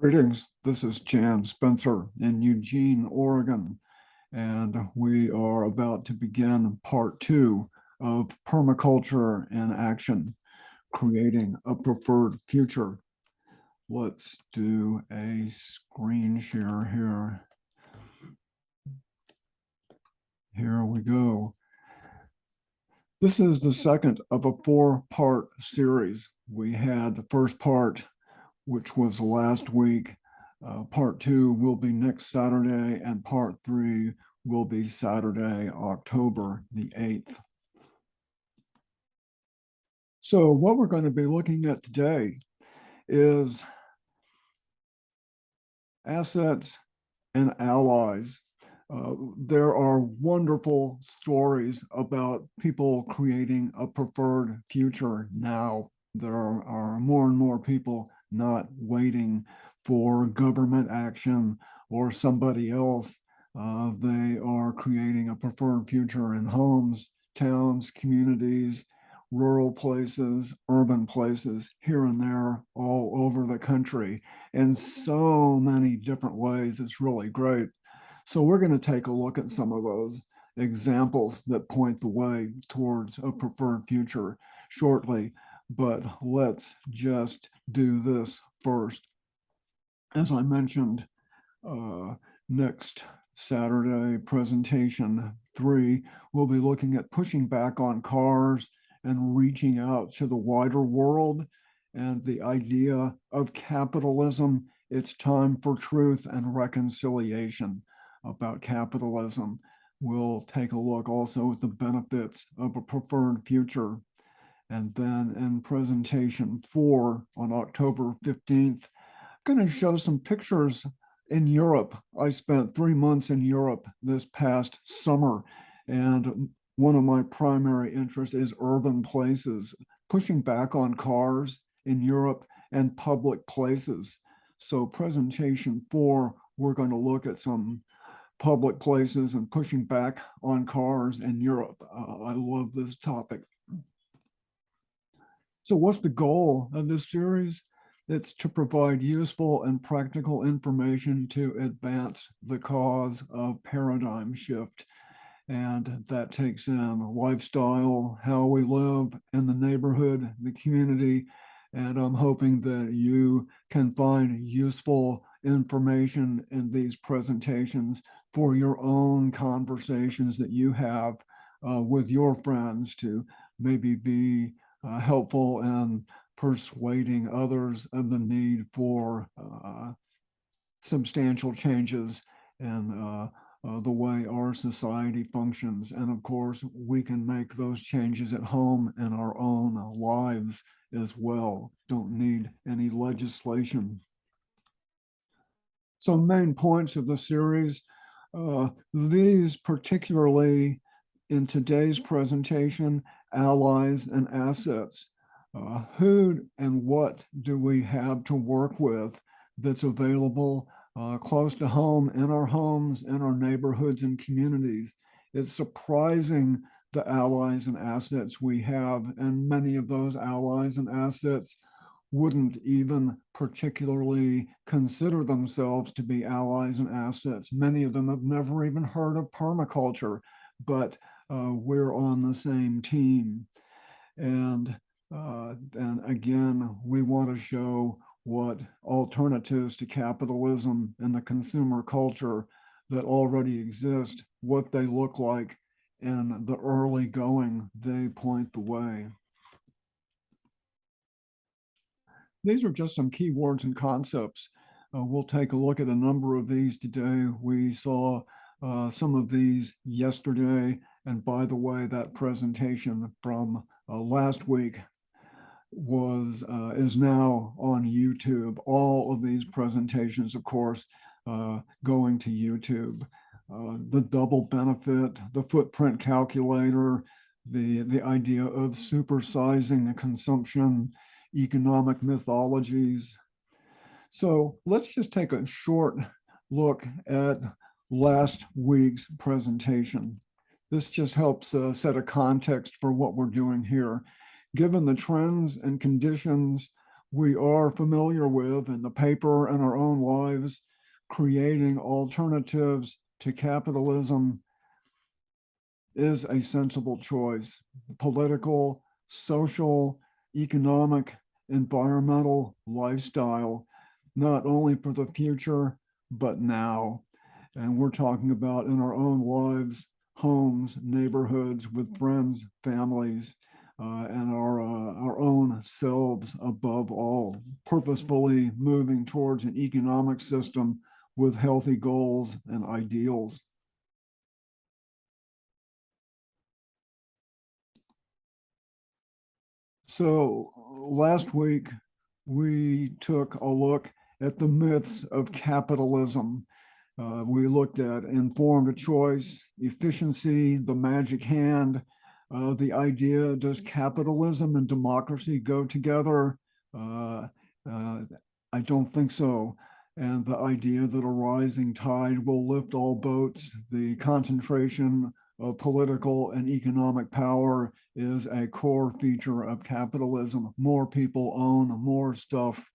Greetings. This is Jan Spencer in Eugene, Oregon, and we are about to begin part two of Permaculture in Action, Creating a Preferred Future. Let's do a screen share here. Here we go. This is the second of a four-part series. We had the first part, which was last week. Part two will be next Saturday, and part three will be Saturday, October the 8th. So what we're going to be looking at today is assets and allies. There are wonderful stories about people creating a preferred future now. There are more and more people not waiting for government action or somebody else. They are creating a preferred future in homes, towns, communities, rural places, urban places, here and there, all over the country, in so many different ways. It's really great. So we're going to take a look at some of those examples that point the way towards a preferred future shortly. But let's just do this first. As I mentioned, next Saturday, presentation 3, we'll be looking at pushing back on cars and reaching out to the wider world and the idea of capitalism. It's time for truth and reconciliation about capitalism. We'll take a look also at the benefits of a preferred future. And then in presentation 4 on October 15th, I'm going to show some pictures in Europe. I spent 3 months in Europe this past summer, and one of my primary interests is urban places, pushing back on cars in Europe and public places. So presentation 4, we're going to look at some public places and pushing back on cars in Europe. I love this topic. So what's the goal of this series? It's to provide useful and practical information to advance the cause of paradigm shift. And that takes in lifestyle, how we live in the neighborhood, the community. And I'm hoping that you can find useful information in these presentations for your own conversations that you have with your friends to maybe be helpful in persuading others of the need for substantial changes in the way our society functions. And of course, we can make those changes at home in our own lives as well. Don't need any legislation. So main points of the series, these particularly in today's presentation, allies and assets. Who and what do we have to work with that's available close to home, in our homes, in our neighborhoods and communities? It's surprising the allies and assets we have, and many of those allies and assets wouldn't even particularly consider themselves to be allies and assets. Many of them have never even heard of permaculture, but we're on the same team. And again, we want to show what alternatives to capitalism and the consumer culture that already exist, what they look like in the early going. They point the way. These are just some keywords and concepts. We'll take a look at a number of these today. We saw some of these yesterday. And by the way, that presentation from last week is now on YouTube. All of these presentations, of course, going to YouTube. The double benefit, the footprint calculator, the idea of supersizing the consumption, economic mythologies. So let's just take a short look at last week's presentation. This just helps set a context for what we're doing here. Given the trends and conditions we are familiar with in the paper and our own lives, creating alternatives to capitalism is a sensible choice. Political, social, economic, environmental lifestyle, not only for the future, but now. And we're talking about in our own lives, homes, neighborhoods, with friends, families, and our own selves above all, purposefully moving towards an economic system with healthy goals and ideals. So last week, we took a look at the myths of capitalism. We looked at informed choice, efficiency, the magic hand, the idea, does capitalism and democracy go together? Uh, uh, I don't think so. And the idea that a rising tide will lift all boats, the concentration of political and economic power is a core feature of capitalism. More people own more stuff.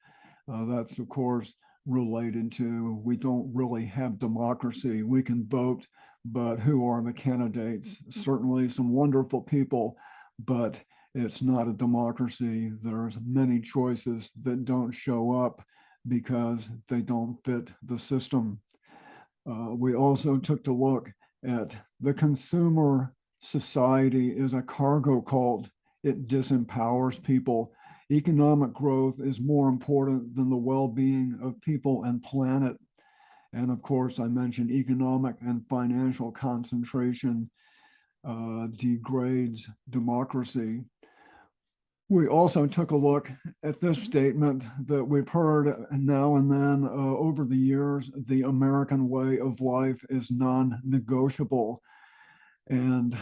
That's, of course, related to we don't really have democracy. We can vote, but who are the candidates? Certainly some wonderful people, but it's not a democracy. There's many choices that don't show up because they don't fit the system. We also took a look at the consumer society is a cargo cult. It disempowers people. Economic growth is more important than the well-being of people and planet. And of course, I mentioned economic and financial concentration degrades democracy. We also took a look at this statement that we've heard now and then over the years: the American way of life is non-negotiable. And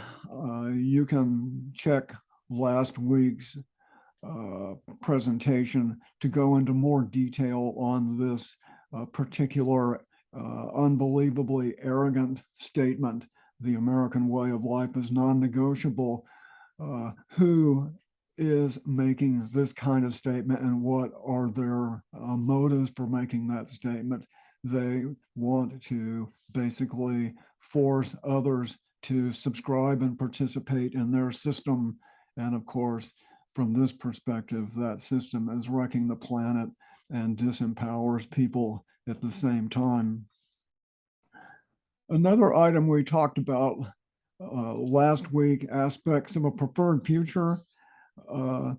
you can check last week's presentation to go into more detail on this particular unbelievably arrogant statement: the American way of life is non-negotiable. Who is making this kind of statement, and what are their motives for making that statement? They want to basically force others to subscribe and participate in their system. And of course, from this perspective, that system is wrecking the planet and disempowers people at the same time. Another item we talked about last week, aspects of a preferred future. Uh,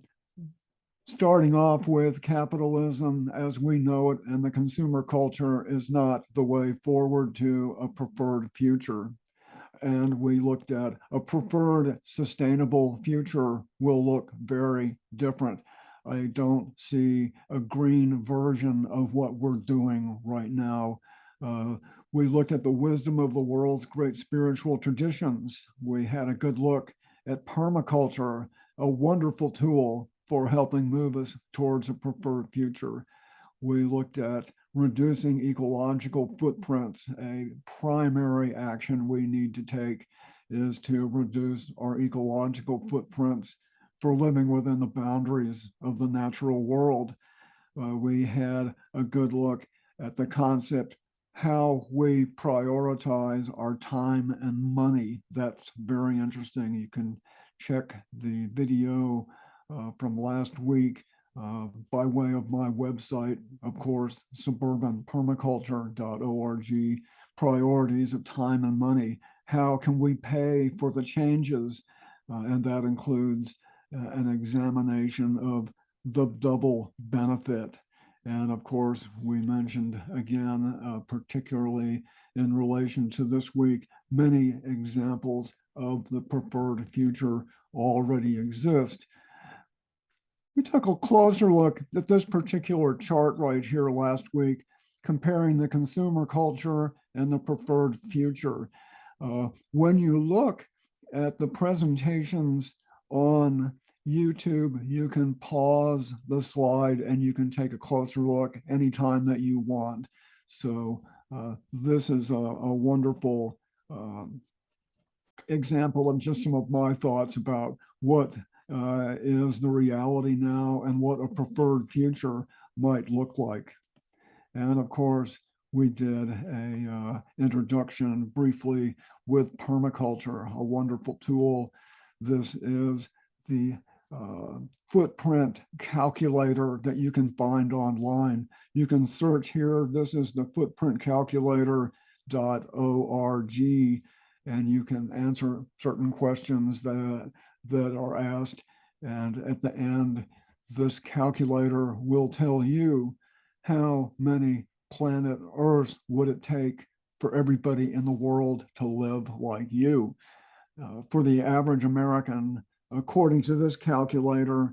Starting off with capitalism as we know it and the consumer culture is not the way forward to a preferred future. And we looked at a preferred sustainable future will look very different. I don't see a green version of what we're doing right now. We looked at the wisdom of the world's great spiritual traditions. We had a good look at permaculture, a wonderful tool for helping move us towards a preferred future. We looked at reducing ecological footprints. A primary action we need to take is to reduce our ecological footprints for living within the boundaries of the natural world. We had a good look at the concept how we prioritize our time and money. That's very interesting. You can check the video from last week by way of my website, of course, suburbanpermaculture.org, priorities of time and money. How can we pay for the changes? And that includes an examination of the double benefit. And of course, we mentioned again, particularly in relation to this week, many examples of the preferred future already exist. We took a closer look at this particular chart right here last week, comparing the consumer culture and the preferred future. When you look at the presentations on YouTube, you can pause the slide and you can take a closer look anytime that you want. So this is a wonderful example of just some of my thoughts about what is the reality now and what a preferred future might look like. And of course, we did a introduction briefly with permaculture, a wonderful tool. This is the footprint calculator that you can find online. You can search here. This is the footprintcalculator.org, and you can answer certain questions that are asked. And at the end, this calculator will tell you how many planet Earth would it take for everybody in the world to live like you. For the average American, according to this calculator,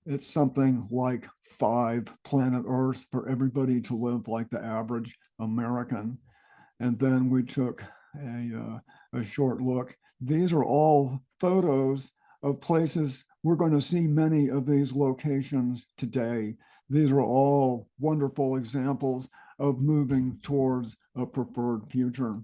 it's something like 5 planet Earth for everybody to live like the average American. And then we took a short look. These are all photos of places. We're going to see many of these locations today. These are all wonderful examples of moving towards a preferred future.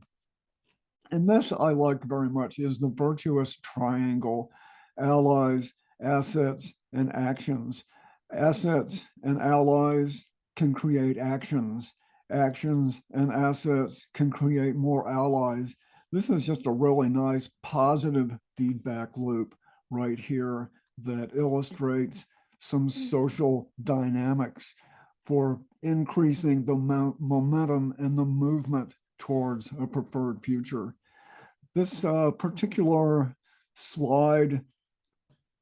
And this I like very much is the virtuous triangle: allies, assets, and actions. Assets and allies can create actions. Actions and assets can create more allies. This is just a really nice positive feedback loop right here that illustrates some social dynamics for increasing the momentum and the movement towards a preferred future. This particular slide,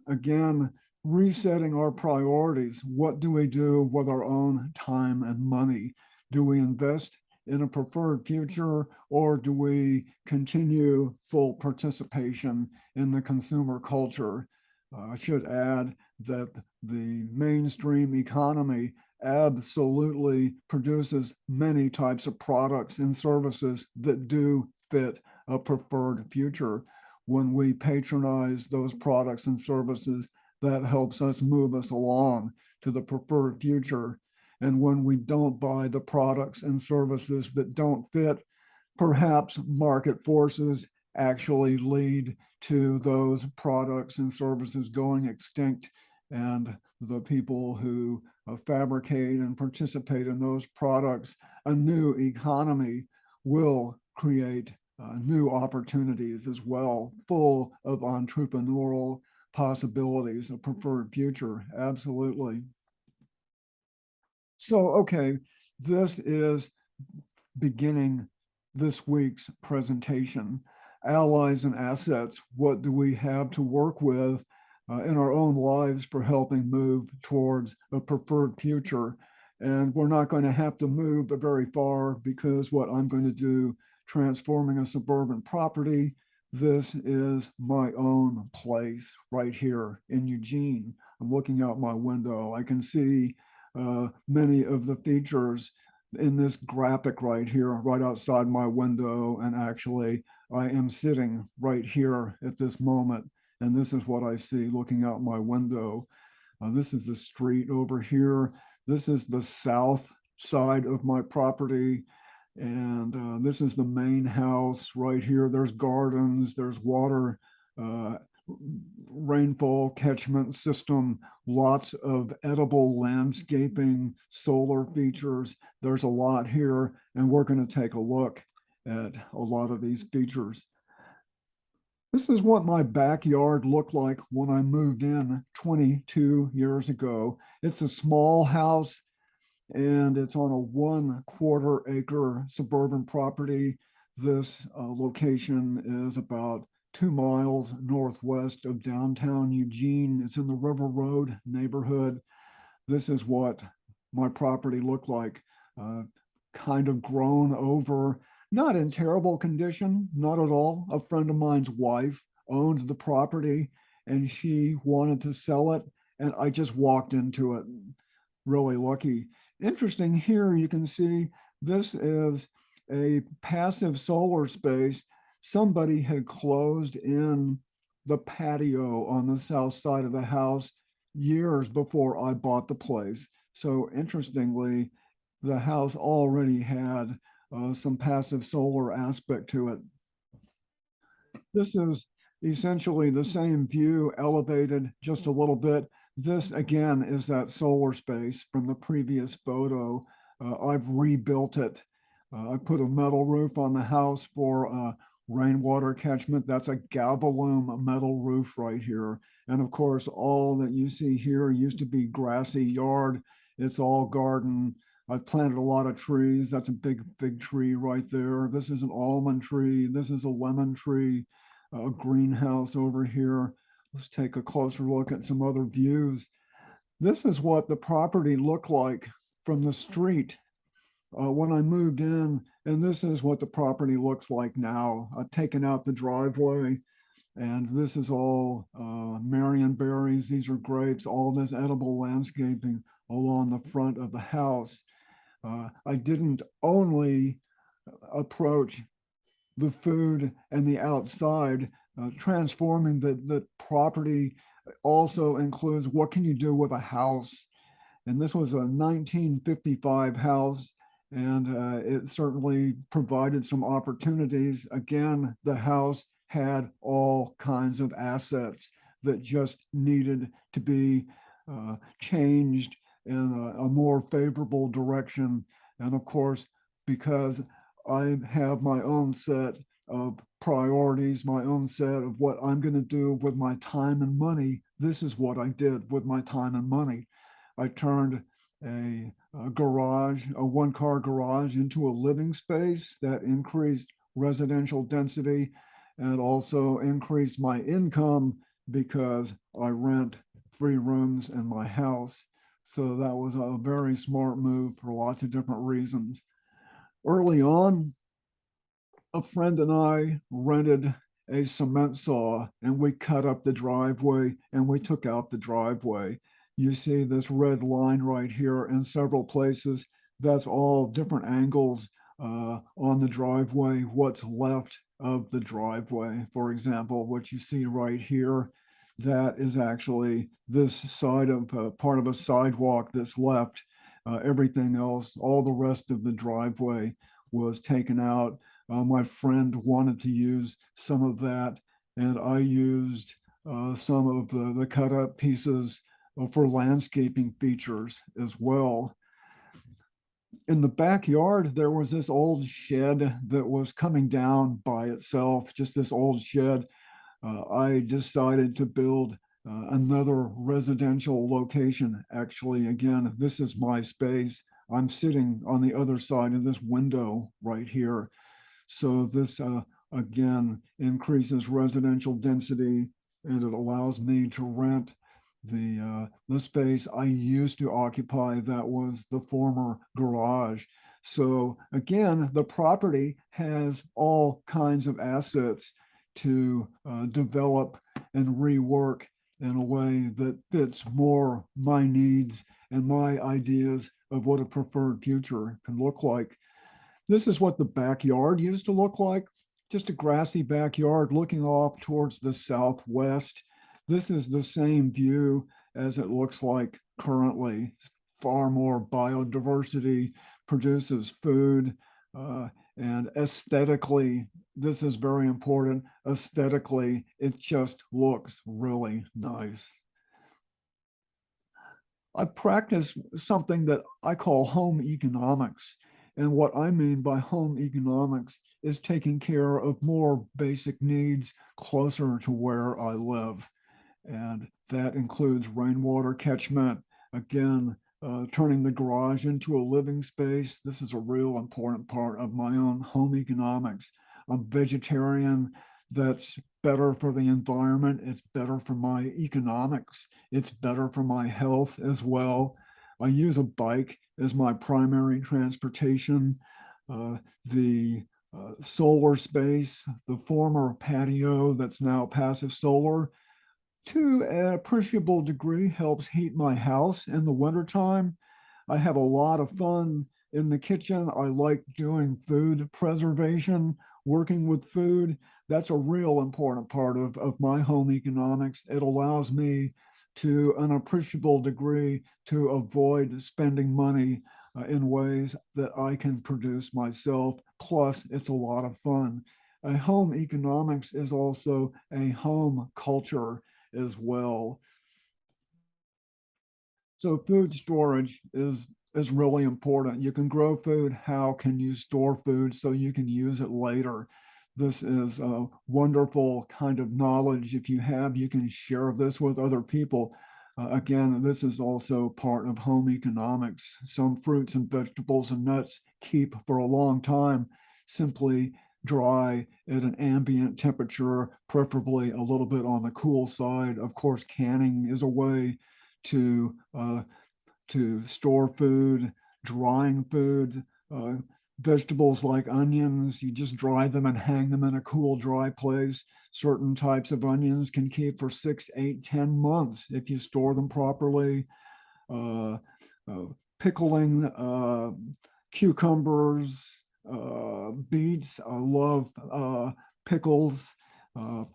again, resetting our priorities. What do we do with our own time and money? Do we invest in a preferred future, or do we continue full participation in the consumer culture? I should add that the mainstream economy absolutely produces many types of products and services that do fit a preferred future. When we patronize those products and services, that helps us move us along to the preferred future. And when we don't buy the products and services that don't fit, perhaps market forces actually lead to those products and services going extinct, and the people who fabricate and participate in those products, a new economy will create new opportunities as well, full of entrepreneurial possibilities, a preferred future. Absolutely. So, okay, this is beginning this week's presentation. Allies and assets, what do we have to work with in our own lives for helping move towards a preferred future? And we're not going to have to move very far, because what I'm going to do, transforming a suburban property, this is my own place right here in Eugene. I'm looking out my window. I can see many of the features in this graphic right here, right outside my window. And actually, I am sitting right here at this moment, and this is what I see looking out my window. This is the street over here. This is the south side of my property. And this is the main house right here. There's gardens, there's water, rainfall catchment system, lots of edible landscaping, solar features. There's a lot here, and we're going to take a look at a lot of these features. This is what my backyard looked like when I moved in 22 years ago. It's a small house, and it's on a 1/4 acre suburban property. This location is about 2 miles northwest of downtown Eugene. It's in the River Road neighborhood. This is what my property looked like, kind of grown over, not in terrible condition, not at all. A friend of mine's wife owned the property, and she wanted to sell it, and I just walked into it. Really lucky. Interesting here, you can see this is a passive solar space. Somebody had closed in the patio on the south side of the house years before I bought the place. So interestingly, the house already had some passive solar aspect to it. This is essentially the same view elevated just a little bit. This again is that solar space from the previous photo. I've rebuilt it. I put a metal roof on the house for rainwater catchment. That's a Gavaloom metal roof right here. And of course, all that you see here used to be grassy yard. It's all garden. I've planted a lot of trees. That's a big fig tree right there. This is an almond tree. This is a lemon tree, a greenhouse over here. Let's take a closer look at some other views. This is what the property looked like from the street when I moved in, and this is what the property looks like now. I've taken out the driveway, and this is all Marion berries. These are grapes, all this edible landscaping along the front of the house. I didn't only approach the food and the outside. Transforming the property also includes what can you do with a house. And this was a 1955 house, and it certainly provided some opportunities. Again, the house had all kinds of assets that just needed to be changed in a more favorable direction. And of course, because I have my own set of priorities, my own set of what I'm going to do with my time and money, this is what I did with my time and money. I turned a garage, a one-car garage, into a living space that increased residential density and also increased my income because I rent 3 rooms in my house. So that was a very smart move for lots of different reasons. Early on, a friend and I rented a cement saw and we cut up the driveway and we took out the driveway. You see this red line right here in several places. That's all different angles on the driveway, what's left of the driveway. For example, what you see right here, that is actually this side of part of a sidewalk that's left. Everything else, all the rest of the driveway was taken out. My friend wanted to use some of that, and I used some of the cut up pieces for landscaping features as well. In the backyard, there was this old shed that was coming down by itself, just this old shed. I decided to build another residential location. Actually, again, this is my space. I'm sitting on the other side of this window right here. So this, again, increases residential density, and it allows me to rent the space I used to occupy that was the former garage. So again, the property has all kinds of assets to develop and rework in a way that fits more my needs and my ideas of what a preferred future can look like. This is what the backyard used to look like, just a grassy backyard looking off towards the southwest. This is the same view as it looks like currently. Far more biodiversity, produces food, and aesthetically, this is very important. Aesthetically, it just looks really nice. I practice something that I call home economics. And what I mean by home economics is taking care of more basic needs closer to where I live. And that includes rainwater catchment. Again, turning the garage into a living space. This is a real important part of my own home economics. I'm vegetarian. That's better for the environment. It's better for my economics. It's better for my health as well. I use a bike as my primary transportation. The solar space, the former patio that's now passive solar, to an appreciable degree helps heat my house in the wintertime. I have a lot of fun in the kitchen. I like doing food preservation, working with food. That's a real important part of my home economics. It allows me to an appreciable degree to avoid spending money in ways that I can produce myself. Plus, it's a lot of fun. A home economics is also a home culture as well. So food storage is really important. You can grow food. How can you store food so you can use it later? This is a wonderful kind of knowledge. If you have, you can share this with other people. Again, this is also part of home economics. Some fruits and vegetables and nuts keep for a long time, simply dry at an ambient temperature, preferably a little bit on the cool side. Of course, canning is a way to store food, drying food, uh, vegetables like onions. You just dry them and hang them in a cool, dry place. Certain types of onions can keep for 6, 8, 10 months if you store them properly. Uh, uh, Pickling cucumbers, beets. I love pickles.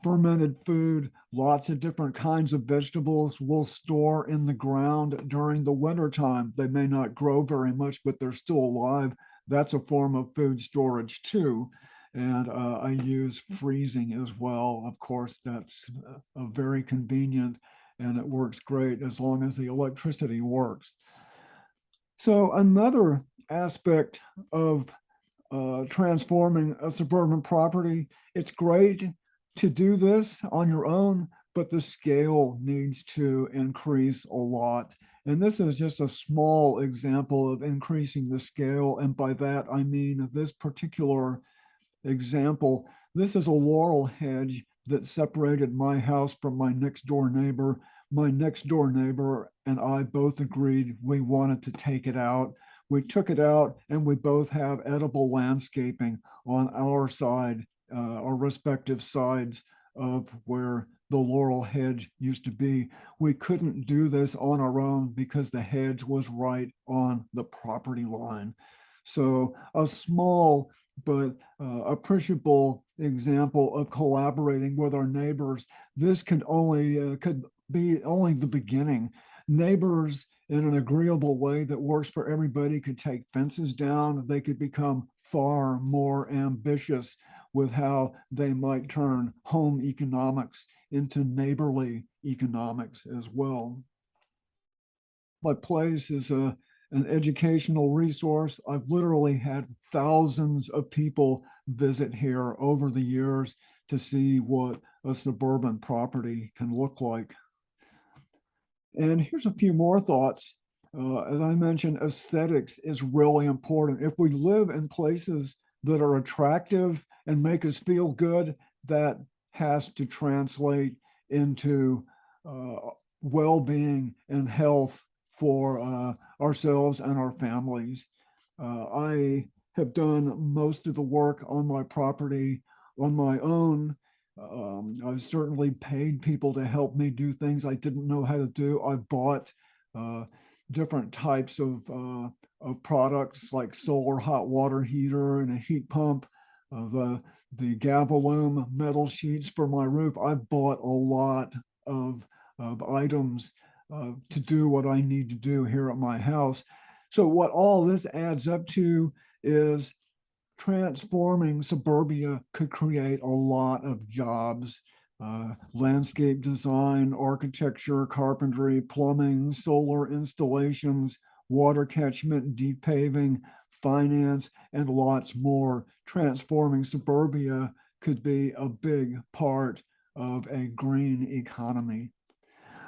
Fermented food, lots of different kinds of vegetables we'll store in the ground during the winter time. They may not grow very much, but they're still alive. That's a form of food storage too. And I use freezing as well. Of course, that's very convenient and it works great as long as the electricity works. So another aspect of transforming a suburban property, it's great to do this on your own, but the scale needs to increase a lot. And this is just a small example of increasing the scale. And by that, I mean this particular example. This is a laurel hedge that separated my house from my next door neighbor. My next door neighbor and I both agreed we wanted to take it out. We took it out and we both have edible landscaping on our side, our respective sides of where the laurel hedge used to be. We couldn't do this on our own because the hedge was right on the property line. So a small but appreciable example of collaborating with our neighbors. This could be only the beginning. Neighbors in an agreeable way that works for everybody could take fences down. They could become far more ambitious with how they might turn home economics into neighborly economics as well. My place is an educational resource. I've literally had thousands of people visit here over the years to see what a suburban property can look like. And here's a few more thoughts. As I mentioned, aesthetics is really important. If we live in places that are attractive and make us feel good, that has to translate into well-being and health for ourselves and our families. I have done most of the work on my property on my own. I've certainly paid people to help me do things I didn't know how to do. I've bought uh, different types of products like solar hot water heater and a heat pump, the Gavaloom metal sheets for my roof. I've bought a lot of items to do what I need to do here at my house. So what all this adds up to is transforming suburbia could create a lot of jobs. Landscape design, architecture, carpentry, plumbing, solar installations, water catchment, deep paving, finance, and lots more. Transforming suburbia could be a big part of a green economy.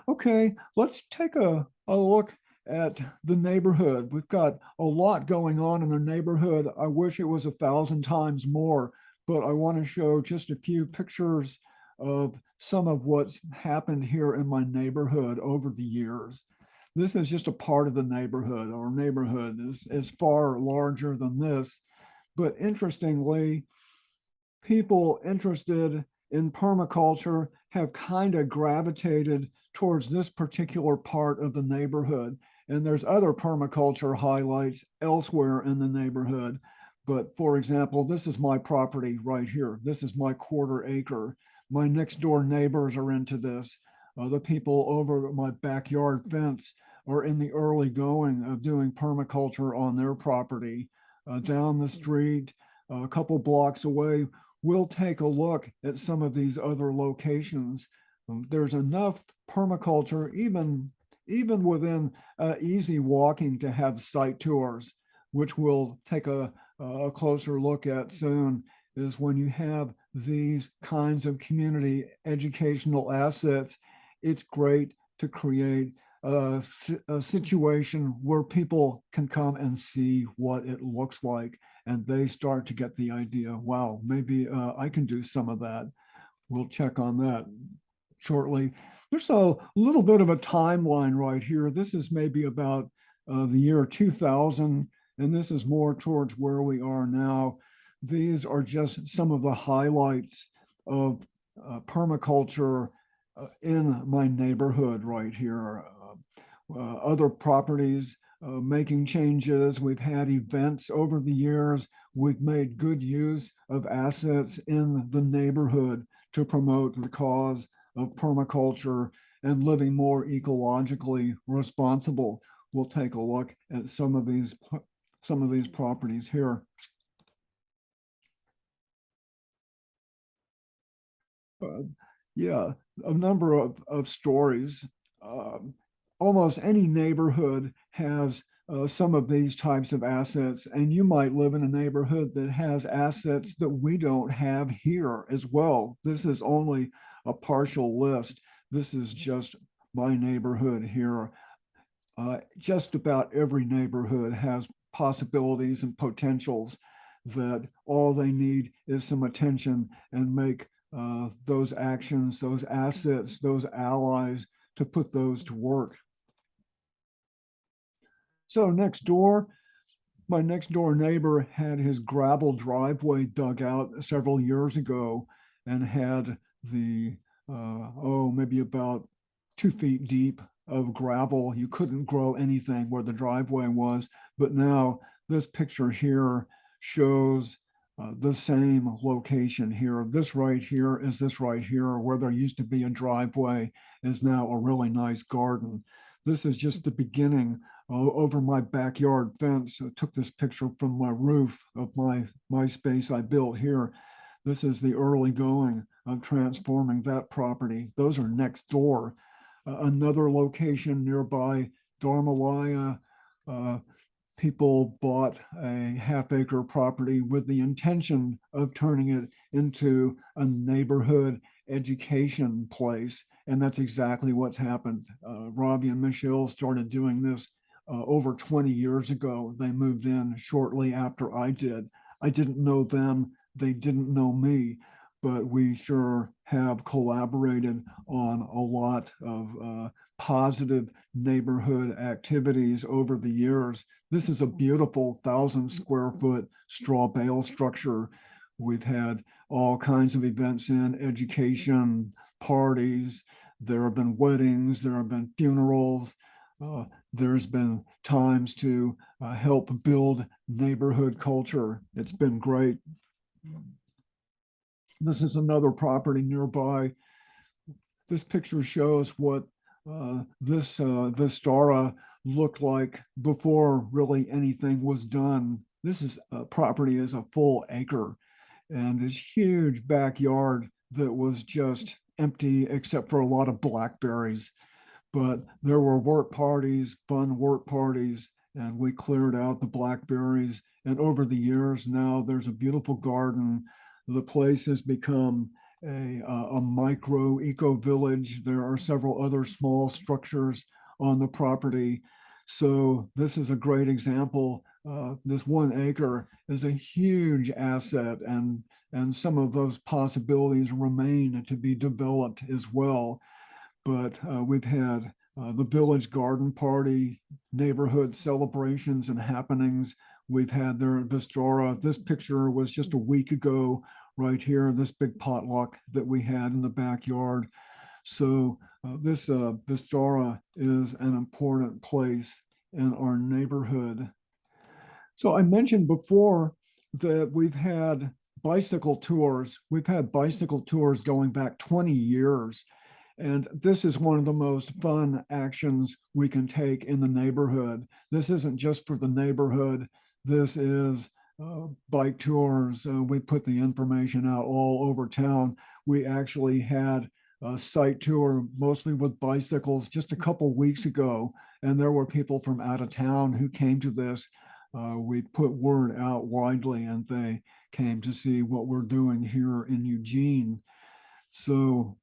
Okay, let's take a look at the neighborhood. We've got a lot going on in the neighborhood. I wish it was 1,000 times more, but I want to show just a few pictures of some of what's happened here in my neighborhood over the years. This is just a part of the neighborhood. Our neighborhood is far larger than this, but interestingly, people interested in permaculture have kind of gravitated towards this particular part of the neighborhood. And there's other permaculture highlights elsewhere in the neighborhood. But for example, this is my property right here. This is my quarter acre. My next door neighbors are into this. The people over my backyard fence are in the early going of doing permaculture on their property. Down the street, a couple blocks away, we'll take a look at some of these other locations. There's enough permaculture, even within easy walking, to have site tours, which we'll take a closer look at soon. Is when you have these kinds of community educational assets, it's great to create a situation where people can come and see what it looks like, and they start to get the idea, wow, maybe I can do some of that. We'll check on that shortly. There's a little bit of a timeline right here. This is maybe about the year 2000, and this is more towards where we are now. These are just some of the highlights of permaculture in my neighborhood right here. Other properties making changes. We've had events over the years. We've made good use of assets in the neighborhood to promote the cause of permaculture and living more ecologically responsible. We'll take a look at some of these properties here. Yeah, a number of stories. Almost any neighborhood has some of these types of assets, and you might live in a neighborhood that has assets that we don't have here as well. This is only a partial list. This is just my neighborhood here. Just about every neighborhood has possibilities and potentials that all they need is some attention and make those actions, those assets, those allies to put those to work. So next door, my next door neighbor had his gravel driveway dug out several years ago and had the, maybe about 2 feet deep of gravel. You couldn't grow anything where the driveway was, but now this picture here shows the same location here. This right here is this right here, where there used to be a driveway is now a really nice garden. This is just the beginning over my backyard fence. I took this picture from my roof of my space I built here. This is the early going of transforming that property. Those are next door. Another location nearby, Dharmalaya, people bought a half-acre property with the intention of turning it into a neighborhood education place. And that's exactly what's happened. Robbie and Michelle started doing this over 20 years ago. They moved in shortly after I did. I didn't know them. They didn't know me, but we sure have collaborated on a lot of positive neighborhood activities over the years. This is a beautiful 1,000-square-foot straw bale structure. We've had all kinds of events in education, parties. There have been weddings. There have been funerals. There's been times to help build neighborhood culture. It's been great. This is another property nearby. This picture shows what this Stara looked like before really anything was done. This property is a full acre, and this huge backyard that was just empty except for a lot of blackberries. But there were work parties, fun work parties, and we cleared out the blackberries. And over the years now, there's a beautiful garden. The place has become a micro eco village. There are several other small structures on the property. So this is a great example. This 1 acre is a huge asset, and some of those possibilities remain to be developed as well. But we've had the village garden party, neighborhood celebrations and happenings. We've had the Vistora. This picture was just a week ago right here, this big potluck that we had in the backyard. So this Vistora is an important place in our neighborhood. So I mentioned before that we've had bicycle tours. We've had bicycle tours going back 20 years. And this is one of the most fun actions we can take in the neighborhood. This isn't just for the neighborhood. This is bike tours. We put the information out all over town. We actually had a site tour, mostly with bicycles, just a couple weeks ago, and there were people from out of town who came to this. We put word out widely, and they came to see what we're doing here in Eugene. So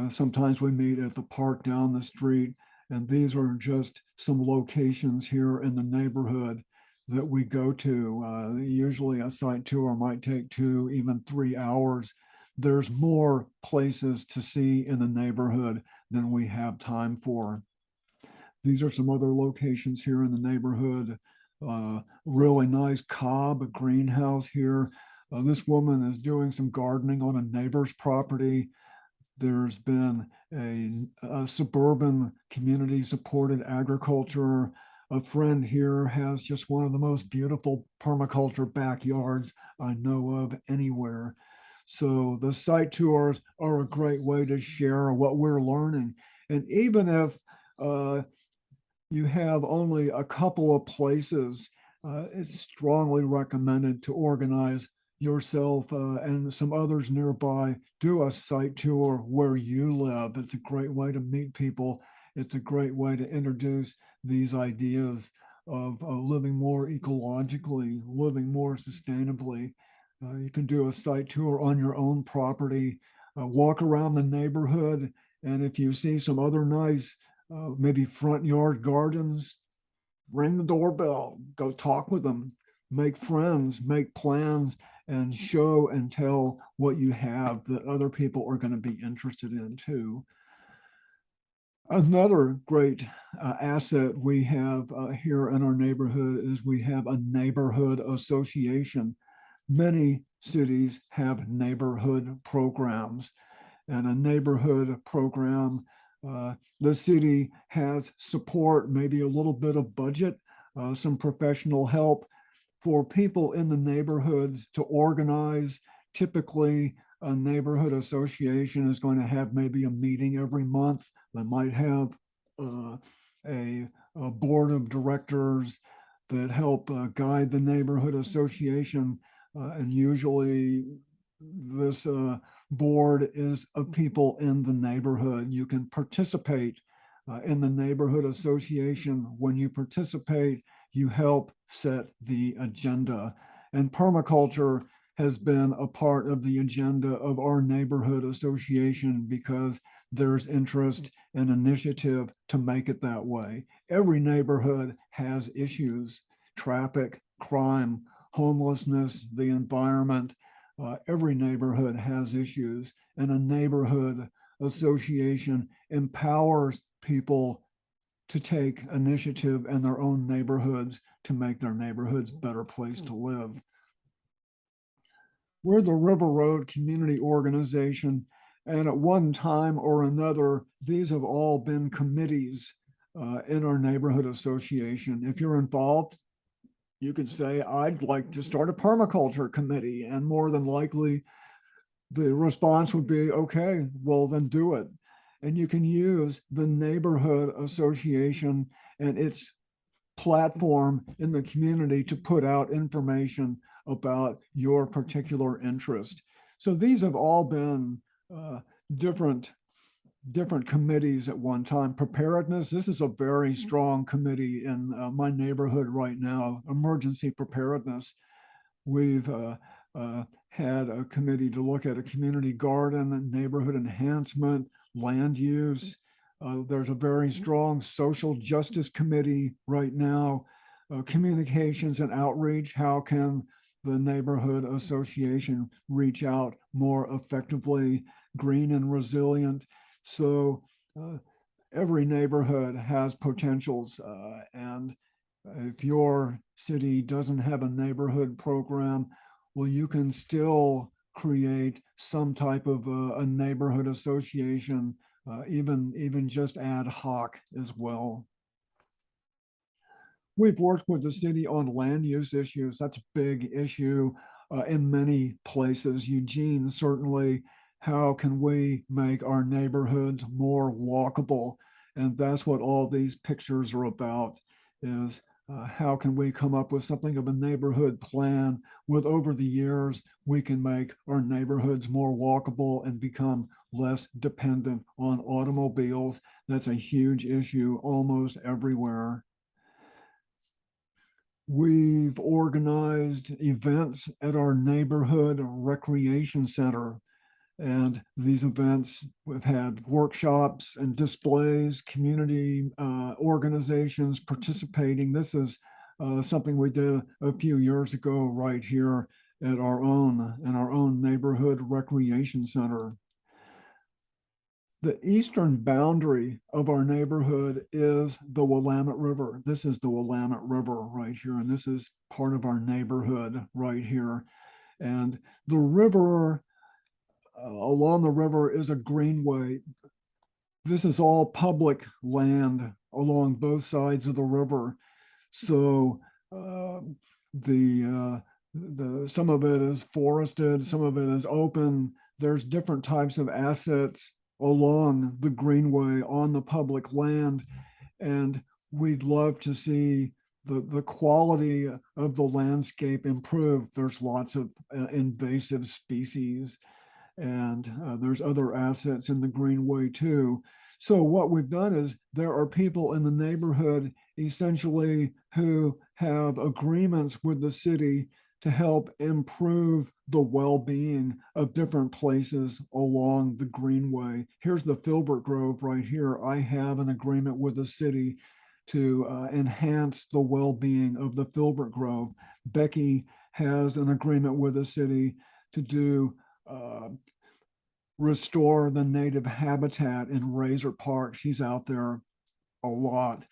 sometimes we meet at the park down the street, and these are just some locations here in the neighborhood that we go to. Usually a site tour might take 2, even 3 hours. There's more places to see in the neighborhood than we have time for. These are some other locations here in the neighborhood. Really nice cob greenhouse here. This woman is doing some gardening on a neighbor's property. There's been a suburban community supported agriculture. A friend here has just one of the most beautiful permaculture backyards I know of anywhere. So the site tours are a great way to share what we're learning. And even if you have only a couple of places, it's strongly recommended to organize yourself and some others nearby. Do a site tour where you live. It's a great way to meet people. It's a great way to introduce these ideas of living more ecologically, living more sustainably. You can do a site tour on your own property, walk around the neighborhood, and if you see some other nice maybe front yard gardens, ring the doorbell, go talk with them, make friends, make plans, and show and tell what you have that other people are going to be interested in too. Another great asset we have here in our neighborhood is we have a neighborhood association. Many cities have neighborhood programs, and a neighborhood program, the city has support, maybe a little bit of budget, some professional help for people in the neighborhoods to organize. Typically, a neighborhood association is going to have maybe a meeting every month. They might have uh, a board of directors that help guide the neighborhood association. And usually this board is of people in the neighborhood. You can participate in the neighborhood association. When you participate, you help set the agenda. And permaculture has been a part of the agenda of our neighborhood association because there's interest and initiative to make it that way. Every neighborhood has issues: traffic, crime, homelessness, the environment. Every neighborhood has issues, and a neighborhood association empowers people to take initiative in their own neighborhoods to make their neighborhoods a better place to live. We're the River Road Community Organization, and at one time or another, these have all been committees in our neighborhood association. If you're involved, you could say, I'd like to start a permaculture committee, and more than likely, the response would be, okay, well, then do it. And you can use the neighborhood association and its platform in the community to put out information about your particular interest. So these have all been different committees at one time. Preparedness, this is a very strong committee in my neighborhood right now. Emergency preparedness. We've had a committee to look at a community garden, neighborhood enhancement, land use. There's a very strong social justice committee right now. Communications and outreach. How can the neighborhood association reach out more effectively? Green and resilient. So every neighborhood has potentials, and if your city doesn't have a neighborhood program, well, you can still create some type of a neighborhood association, even just ad hoc as well. We've worked with the city on land use issues. That's a big issue in many places. Eugene, certainly, how can we make our neighborhoods more walkable? And that's what all these pictures are about, is how can we come up with something of a neighborhood plan with over the years we can make our neighborhoods more walkable and become less dependent on automobiles. That's a huge issue almost everywhere. We've organized events at our neighborhood recreation center. And these events, we've had workshops and displays, community organizations participating. This is something we did a few years ago right here at in our own neighborhood recreation center. The eastern boundary of our neighborhood is the Willamette River. This is the Willamette River right here, and this is part of our neighborhood right here. And the river, along the river is a greenway. This is all public land along both sides of the river. So the some of it is forested, some of it is open. There's different types of assets along the greenway on the public land, and we'd love to see the quality of the landscape improve. There's lots of invasive species, and there's other assets in the greenway too. So what we've done is there are people in the neighborhood essentially who have agreements with the city to help improve the well-being of different places along the greenway. Here's the Filbert Grove right here. I have an agreement with the city to enhance the well-being of the Filbert Grove. Becky has an agreement with the city to do restore the native habitat in Razor Park. She's out there a lot.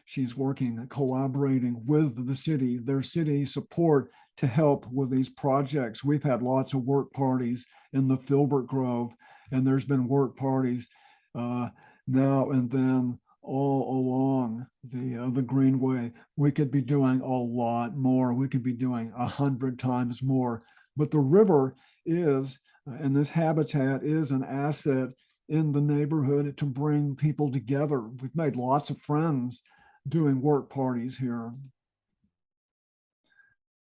She's working, collaborating with the city, their city support to help with these projects. We've had lots of work parties in the Filbert Grove, and there's been work parties now and then all along the Greenway. We could be doing a lot more. We could be doing 100 times more. But the river is, and this habitat is an asset in the neighborhood to bring people together. We've made lots of friends doing work parties here.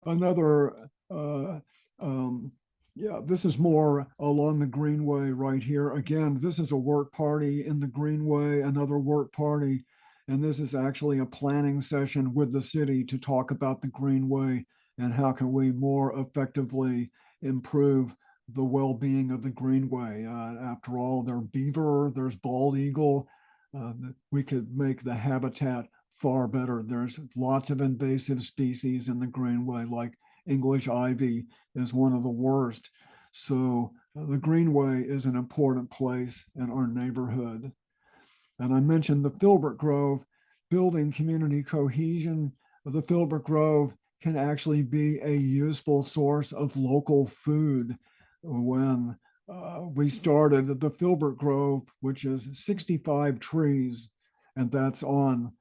Another, yeah, this is more along the Greenway right here. Again, this is a work party in the Greenway, another work party. And this is actually a planning session with the city to talk about the Greenway and how can we more effectively improve the well-being of the Greenway. After all, there's beaver, there's bald eagle. We could make the habitat far better. There's lots of invasive species in the Greenway, like English ivy is one of the worst. So the Greenway is an important place in our neighborhood. And I mentioned the Filbert Grove, building community cohesion. The Filbert Grove can actually be a useful source of local food. When we started the Filbert Grove, which is 65 trees, and that's on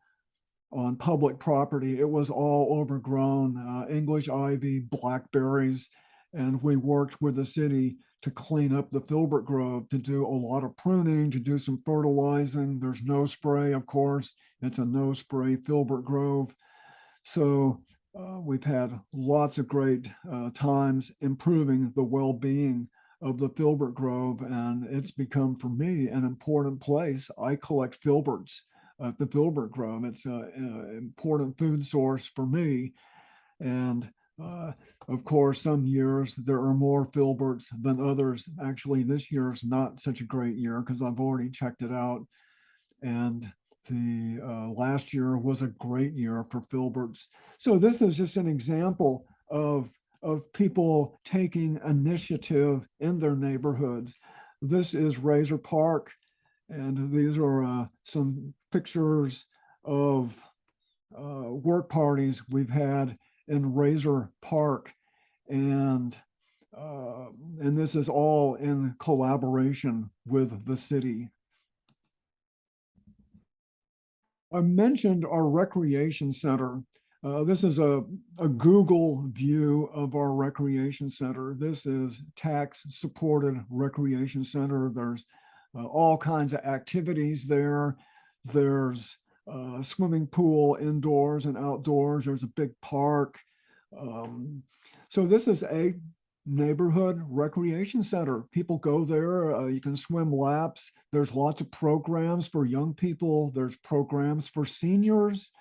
public property. It was all overgrown, English ivy, blackberries, and we worked with the city to clean up the Filbert Grove, to do a lot of pruning, to do some fertilizing. There's no spray, of course. It's a no spray Filbert Grove. So we've had lots of great times improving the well-being of the Filbert Grove, and it's become, for me, an important place. I collect filberts at the Filbert Grove. It's an important food source for me. And of course, some years there are more filberts than others. Actually, this year is not such a great year because I've already checked it out. And the last year was a great year for filberts. So this is just an example of people taking initiative in their neighborhoods. This is Razor Park, and these are some pictures of work parties we've had in Razor Park, and this is all in collaboration with the city. I mentioned our recreation center. This is a Google view of our recreation center. This is tax-supported recreation center. There's all kinds of activities there. There's swimming pool indoors and outdoors. There's a big park. So this is a neighborhood recreation center. People go there. You can swim laps. There's lots of programs for young people. There's programs for seniors.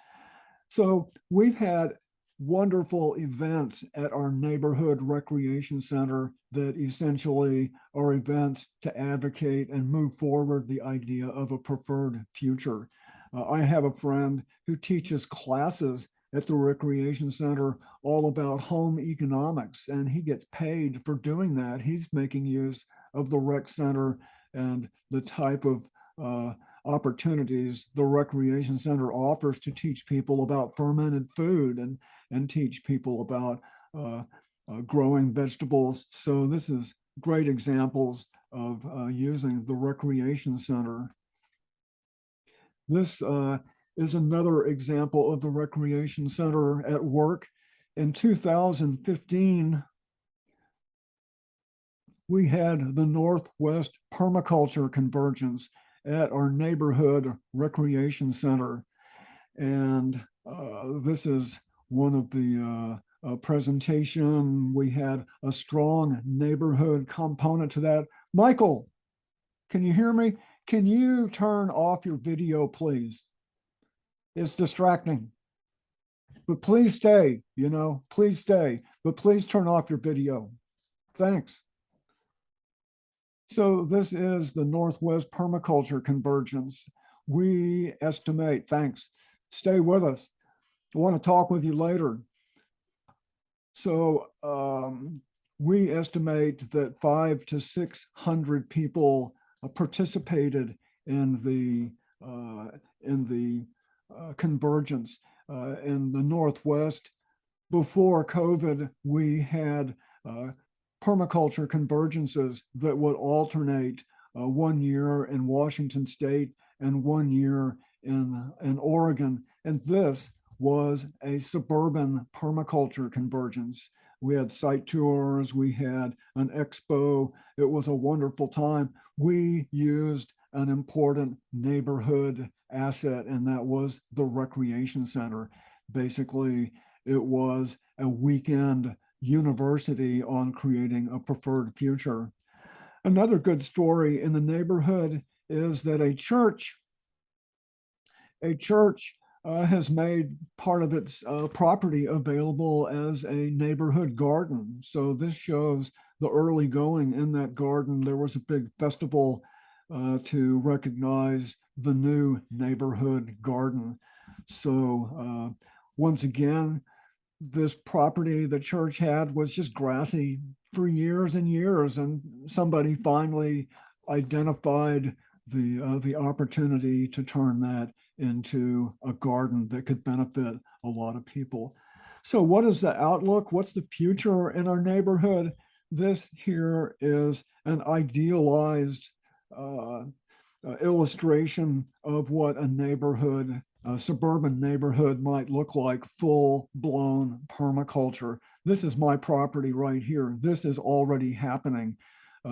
So we've had wonderful events at our neighborhood recreation center that essentially are events to advocate and move forward the idea of a preferred future. I have a friend who teaches classes at the recreation center all about home economics, and he gets paid for doing that. He's making use of the rec center and the type of opportunities the recreation center offers to teach people about fermented food and teach people about growing vegetables. So this is great examples of using the recreation center. This is another example of the recreation center at work. In 2015, we had the Northwest Permaculture Convergence at our neighborhood recreation center. And this is one of the presentation. We had a strong neighborhood component to that. Michael, can you hear me? Can you turn off your video, please? It's distracting. But please stay, please stay. But please turn off your video. Thanks. So this is the Northwest Permaculture Convergence. We estimate, thanks, stay with us. I want to talk with you later. So we estimate that 500 to 600 people participated in the convergence in the Northwest. Before COVID, we had permaculture convergences that would alternate 1 year in Washington State and 1 year in Oregon. And this was a suburban permaculture convergence. We had site tours, we had an expo. It was a wonderful time. We used an important neighborhood asset, and that was the recreation center. Basically, it was a weekend university on creating a preferred future. Another good story in the neighborhood is that a church has made part of its property available as a neighborhood garden. So this shows the early going in that garden. There was a big festival to recognize the new neighborhood garden. So once again, this property the church had was just grassy for years and years, and somebody finally identified the opportunity to turn that into a garden that could benefit a lot of people. So what is the outlook? What's the future in our neighborhood? This here is an idealized illustration of what a neighborhood, a suburban neighborhood might look like, full-blown permaculture. This is my property right here. This is already happening.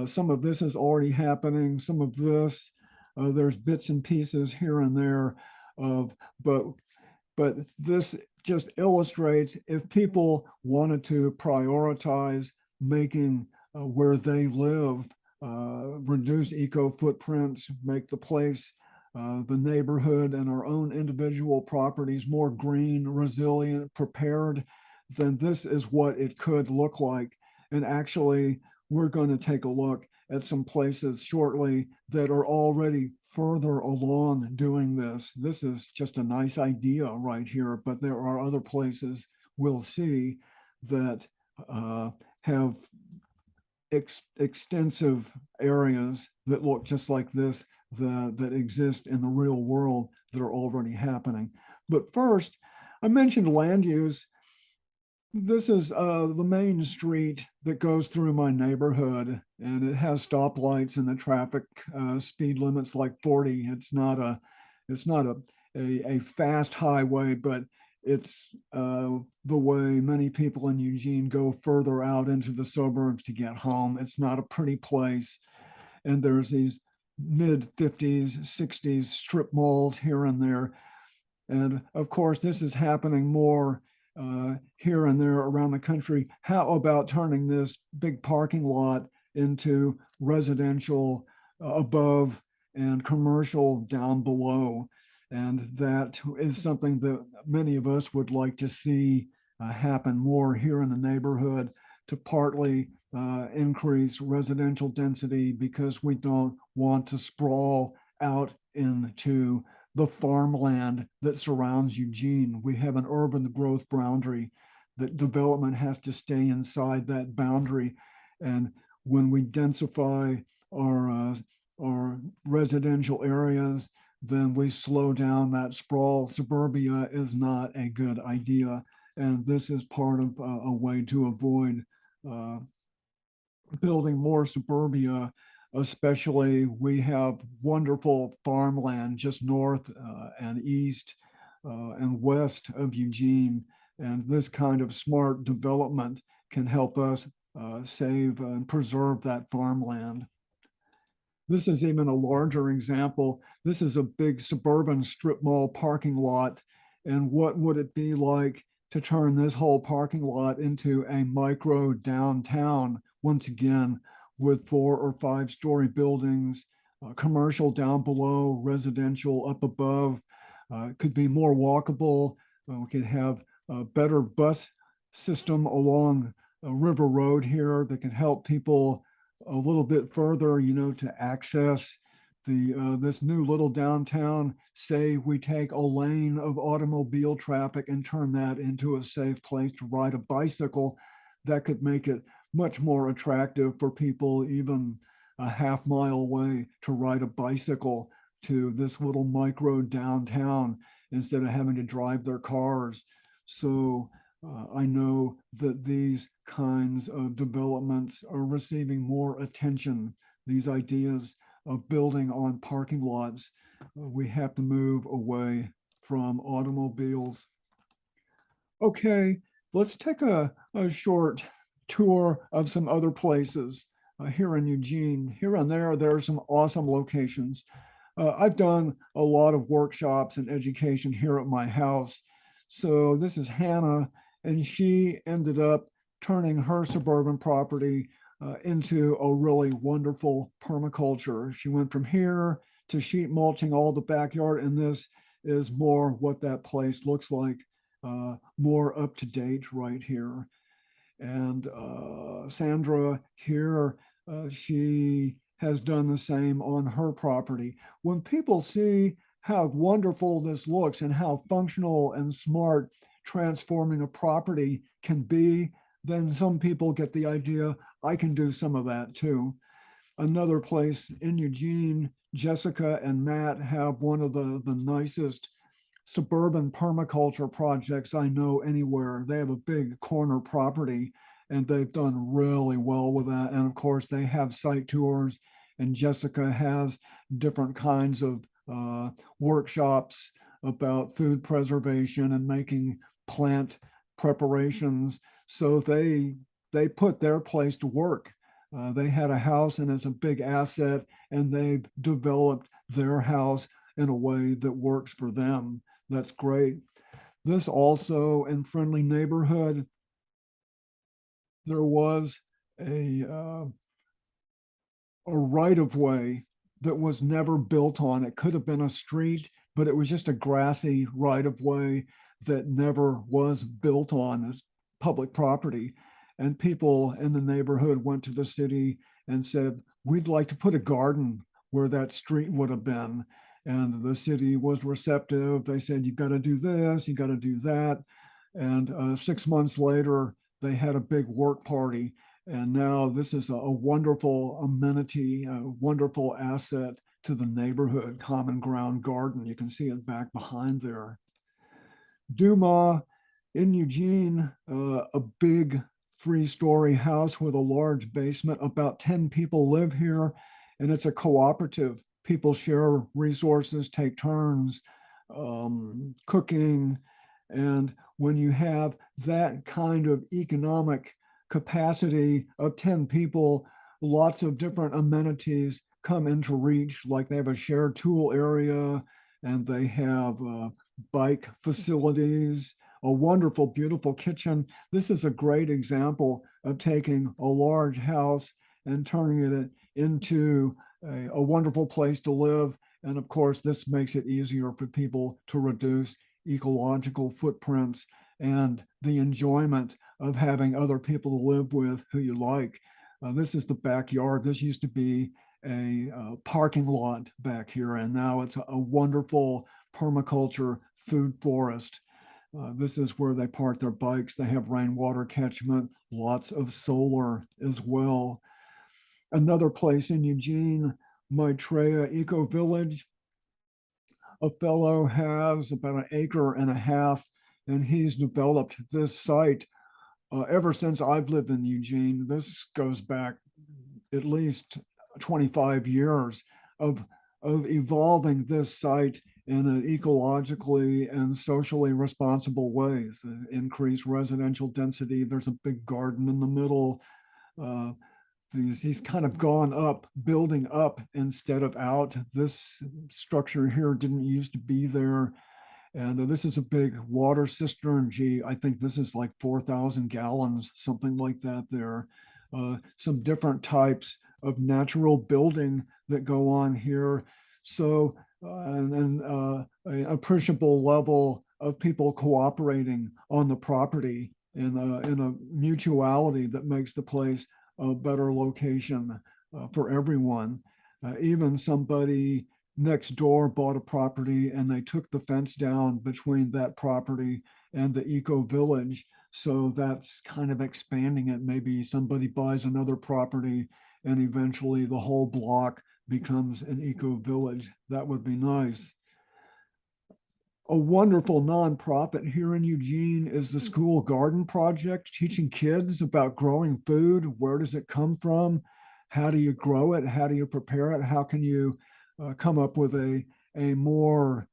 Some of this is already happening. Some of this, there's bits and pieces here and there of, but this just illustrates if people wanted to prioritize making where they live, reduce eco footprints, make the place, the neighborhood and our own individual properties more green, resilient, prepared, then this is what it could look like. And actually, we're going to take a look at some places shortly that are already further along doing this. This is just a nice idea right here, but there are other places we'll see that have extensive areas that look just like this that exist in the real world that are already happening. But first, I mentioned land use. This is the main street that goes through my neighborhood, and it has stoplights and the traffic speed limits like 40. It's not a fast highway, but it's the way many people in Eugene go further out into the suburbs to get home. It's not a pretty place. And there's these mid 50s, 60s strip malls here and there. And of course, this is happening more here and there around the country. How about turning this big parking lot into residential above and commercial down below? And that is something that many of us would like to see happen more here in the neighborhood, to partly increase residential density, because we don't want to sprawl out into the farmland that surrounds Eugene. We have an urban growth boundary that development has to stay inside that boundary. And when we densify our residential areas, then we slow down that sprawl. Suburbia is not a good idea. And this is part of a way to avoid uh, building more suburbia. Especially, we have wonderful farmland just north and east and west of Eugene. And this kind of smart development can help us save and preserve that farmland. This is even a larger example. This is a big suburban strip mall parking lot. And what would it be like to turn this whole parking lot into a micro downtown, once again, with 4 or 5 story buildings, commercial down below, residential up above. It could be more walkable. We could have a better bus system along River Road here that can help people a little bit further, to access the this new little downtown. Say we take a lane of automobile traffic and turn that into a safe place to ride a bicycle. That could make it much more attractive for people even a half-mile away to ride a bicycle to this little micro downtown instead of having to drive their cars. So I know that these kinds of developments are receiving more attention. These ideas of building on parking lots, we have to move away from automobiles. Okay, let's take a short tour of some other places here in Eugene. Here and there are some awesome locations. I've done a lot of workshops and education here at my house. So this is Hannah, and she ended up turning her suburban property into a really wonderful permaculture. She went from here to sheet mulching all the backyard, and this is more what that place looks like, more up to date right here. And Sandra here, she has done the same on her property. When people see how wonderful this looks and how functional and smart transforming a property can be, then some people get the idea, I can do some of that too. Another place in Eugene, Jessica and Matt have one of the nicest suburban permaculture projects I know anywhere. They have a big corner property and they've done really well with that. And of course, they have site tours, and Jessica has different kinds of workshops about food preservation and making plant preparations. So they put their place to work. They had a house and it's a big asset, and they've developed their house in a way that works for them. That's great. This also in Friendly Neighborhood, there was a uh, a right of way that was never built on. It could have been a street, but it was just a grassy right of way that never was built on as public property. And people in the neighborhood went to the city and said, we'd like to put a garden where that street would have been. And the city was receptive. They said, you got to do this, you got to do that. And 6 months later, they had a big work party. And now this is a wonderful amenity, a wonderful asset to the neighborhood, Common Ground Garden. You can see it back behind there. Duma in Eugene, a big 3 story house with a large basement. About 10 people live here, and it's a cooperative. People share resources, take turns cooking. And when you have that kind of economic capacity of 10 people, lots of different amenities come into reach, like they have a shared tool area, and they have bike facilities, a wonderful, beautiful kitchen. This is a great example of taking a large house and turning it into a wonderful place to live. And of course, this makes it easier for people to reduce ecological footprints and the enjoyment of having other people to live with who you like. This is the backyard. This used to be a parking lot back here, and now it's a wonderful permaculture food forest. This is where they park their bikes. They have rainwater catchment, lots of solar as well. Another place in Eugene, Maitreya Eco Village. A fellow has about an acre and a half, and he's developed this site ever since I've lived in Eugene. This goes back at least 25 years of, of evolving this site in an ecologically and socially responsible way. Increased residential density. There's a big garden in the middle. Uh, he's kind of gone up, building up instead of out. This structure here didn't used to be there. And this is a big water cistern. Gee, I think this is like 4,000 gallons, something like that there. Some different types of natural building that go on here. So, an appreciable level of people cooperating on the property in a mutuality that makes the place a better location for everyone. Even somebody next door bought a property and they took the fence down between that property and the eco village. So that's kind of expanding it. Maybe somebody buys another property and eventually the whole block becomes an eco village. That would be nice. A wonderful nonprofit here in Eugene is the School Garden Project, teaching kids about growing food. Where does it come from? How do you grow it? How do you prepare it? How can you come up with a more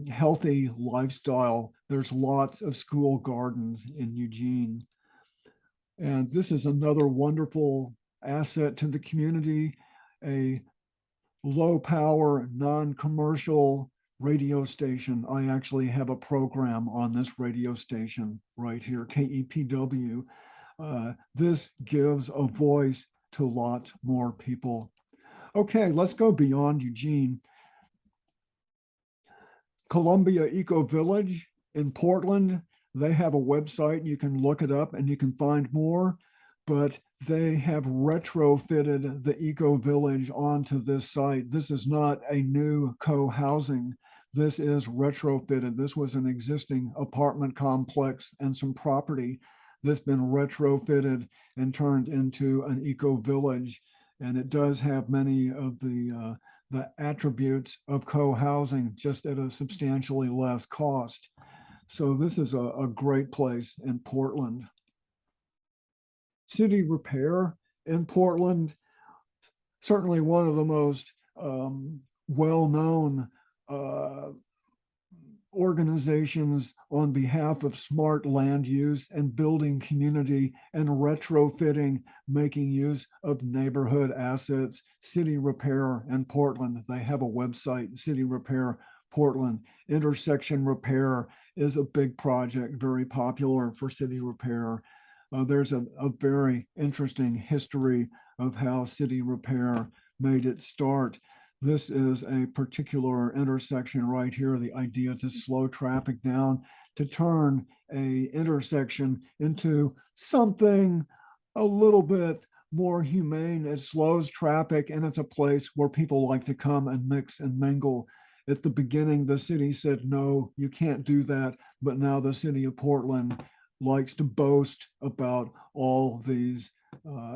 healthy lifestyle? There's lots of school gardens in Eugene. And this is another wonderful asset to the community, a low power, non-commercial radio station. I actually have a program on this radio station right here, KEPW. This gives a voice to lots more people. Okay, let's go beyond Eugene. Columbia Eco Village in Portland, they have a website. You can look it up and you can find more, but they have retrofitted the Eco Village onto this site. This is not a new co-housing. This is retrofitted. This was an existing apartment complex and some property that's been retrofitted and turned into an eco village. And it does have many of the attributes of co-housing, just at a substantially less cost. So this is a great place in Portland. City Repair in Portland, certainly one of the most well-known organizations on behalf of smart land use and building community and retrofitting, making use of neighborhood assets. City Repair in Portland, they have a website, City Repair Portland. Intersection repair is a big project, very popular for City Repair. There's a very interesting history of how City Repair made its start. This is a particular intersection right here, the idea to slow traffic down, to turn a intersection into something a little bit more humane. It slows traffic and it's a place where people like to come and mix and mingle. At the beginning, the city said, no, you can't do that. But now the city of Portland likes to boast about all these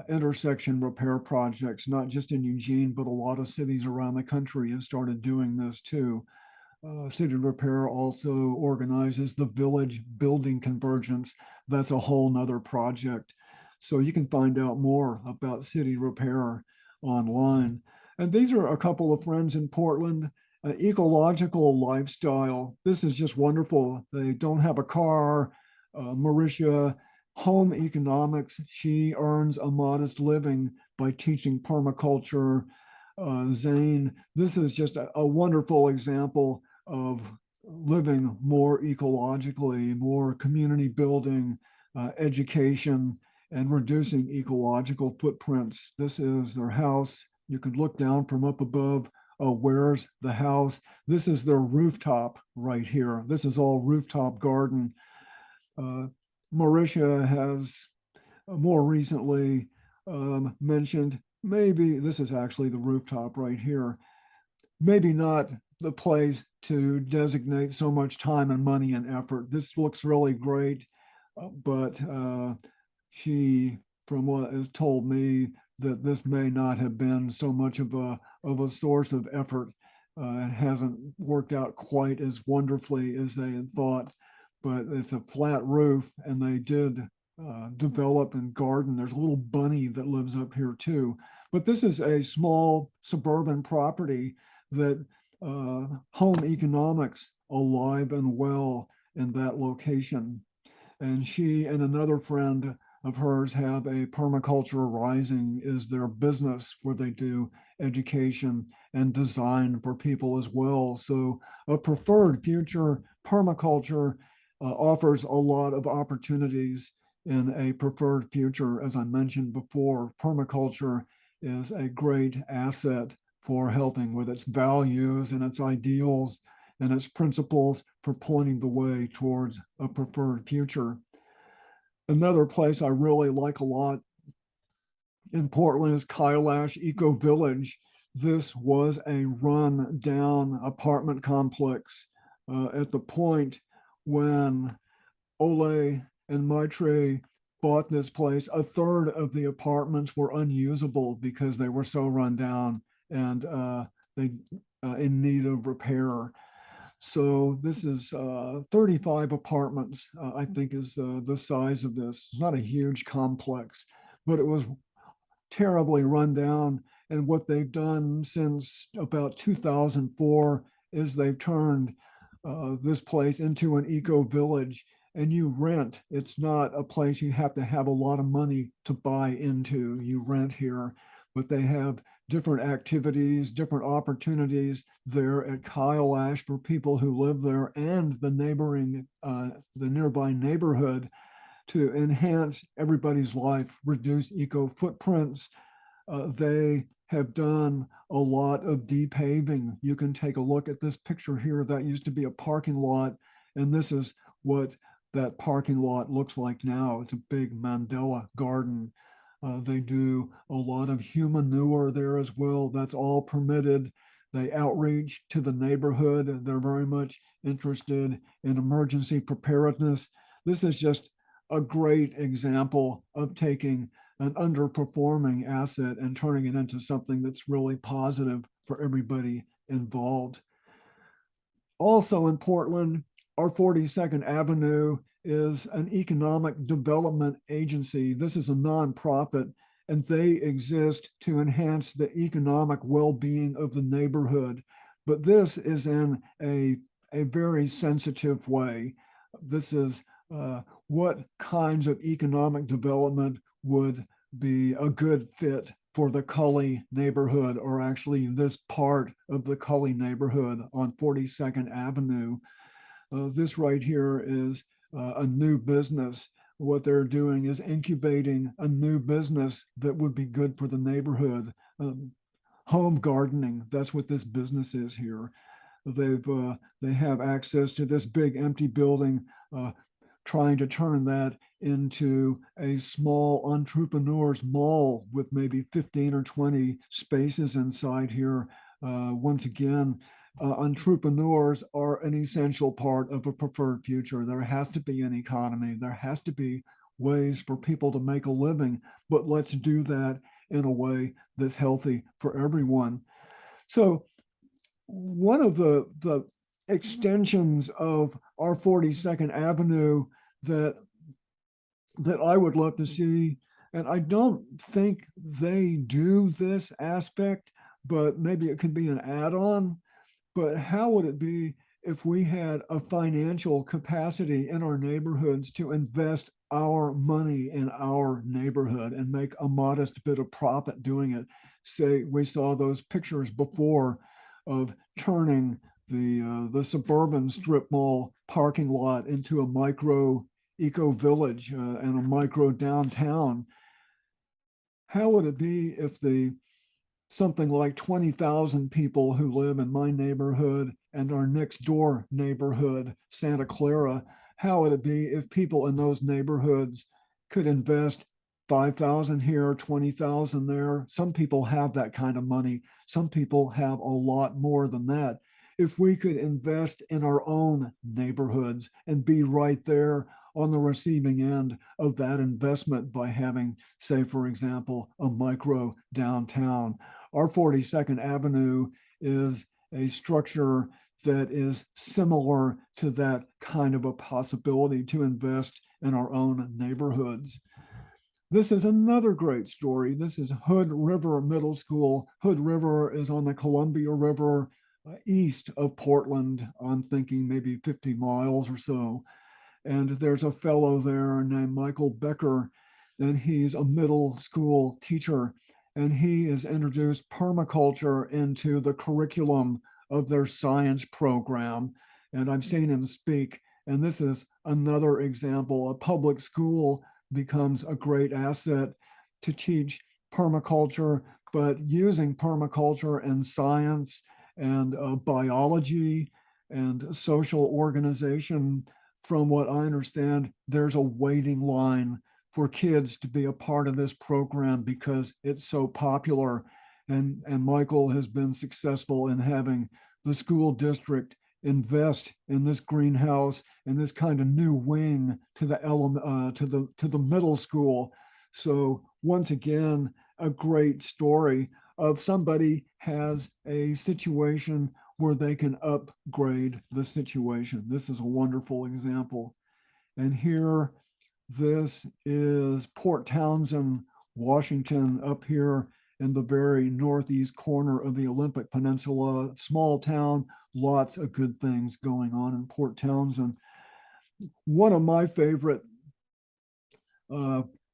intersection repair projects, not just in Eugene, but a lot of cities around the country have started doing this too. City Repair also organizes the Village Building Convergence. That's a whole nother project. So you can find out more about City Repair online. And these are a couple of friends in Portland. Ecological lifestyle. This is just wonderful. They don't have a car. Marisha, home economics. She earns a modest living by teaching permaculture. Zane, this is just a wonderful example of living more ecologically, more community building, education, and reducing ecological footprints. This is their house. You could look down from up above. Where's the house? This is their rooftop right here. This is all rooftop garden. Mauricia has more recently mentioned, maybe this is actually the rooftop right here, maybe not the place to designate so much time and money and effort. This looks really great, but she, from what has told me, that this may not have been so much of a source of effort. It hasn't worked out quite as wonderfully as they had thought, but it's a flat roof, and they did develop and garden. There's a little bunny that lives up here too. But this is a small suburban property that home economics alive and well in that location. And she and another friend of hers have a Permaculture Rising is their business where they do education and design for people as well. So a preferred future, permaculture offers a lot of opportunities in a preferred future. As I mentioned before, permaculture is a great asset for helping with its values and its ideals and its principles for pointing the way towards a preferred future. Another place I really like a lot in Portland is Kailash Eco Village. This was a run down apartment complex at the point when Ole and Maitre bought this place. A third of the apartments were unusable because they were so run down and they in need of repair. So this is 35 apartments, I think is the size of this. It's not a huge complex, but it was terribly run down. And what they've done since about 2004 is they've turned this place into an eco village, and you rent. It's not a place you have to have a lot of money to buy into. You rent here, but they have different activities, different opportunities there at Kailash for people who live there and the nearby neighborhood to enhance everybody's life, reduce eco footprints. They have done a lot of depaving. You can take a look at this picture here. That used to be a parking lot, and this is what that parking lot looks like now. It's a big mandala garden. They do a lot of human manure there as well. That's all permitted. They outreach to the neighborhood. They're very much interested in emergency preparedness. This is just a great example of taking an underperforming asset and turning it into something that's really positive for everybody involved. Also in Portland, our 42nd Avenue is an economic development agency. This is a nonprofit, and they exist to enhance the economic well-being of the neighborhood. But this is in a very sensitive way. This is what kinds of economic development would be a good fit for the Cully neighborhood, or actually this part of the Cully neighborhood on 42nd Avenue. This right here is a new business. What they're doing is incubating a new business that would be good for the neighborhood. Home gardening, that's what this business is here. They have access to this big empty building, trying to turn that into a small entrepreneurs mall with maybe 15 or 20 spaces inside here. Once again, entrepreneurs are an essential part of a preferred future. There has to be an economy. There has to be ways for people to make a living, but let's do that in a way that's healthy for everyone. So one of the extensions of our 42nd Avenue that I would love to see, and I don't think they do this aspect, but maybe it could be an add-on. But how would it be if we had a financial capacity in our neighborhoods to invest our money in our neighborhood and make a modest bit of profit doing it? Say we saw those pictures before of turning the Suburban strip mall parking lot into a micro eco village and a micro downtown. How would it be if the something like 20,000 people who live in my neighborhood and our next door neighborhood, Santa Clara, how would it be if people in those neighborhoods could invest 5,000 here, 20,000 there? Some people have that kind of money. Some people have a lot more than that. If we could invest in our own neighborhoods and be right there on the receiving end of that investment by having, say, for example, a micro downtown. Our 42nd Avenue is a structure that is similar to that kind of a possibility to invest in our own neighborhoods. This is another great story. This is Hood River Middle School. Hood River is on the Columbia River east of Portland. I'm thinking maybe 50 miles or so. And there's a fellow there named Michael Becker, and he's a middle school teacher. And he has introduced permaculture into the curriculum of their science program. And I've seen him speak. And this is another example. A public school becomes a great asset to teach permaculture, but using permaculture and science and biology and social organization. From what I understand, there's a waiting line for kids to be a part of this program because it's so popular. And Michael has been successful in having the school district invest in this greenhouse and this kind of new wing to the middle school. So once again, a great story of somebody has a situation where they can upgrade the situation. This is a wonderful example. And here, this is Port Townsend, Washington, up here in the very northeast corner of the Olympic Peninsula. Small town, lots of good things going on in Port Townsend. One of my favorite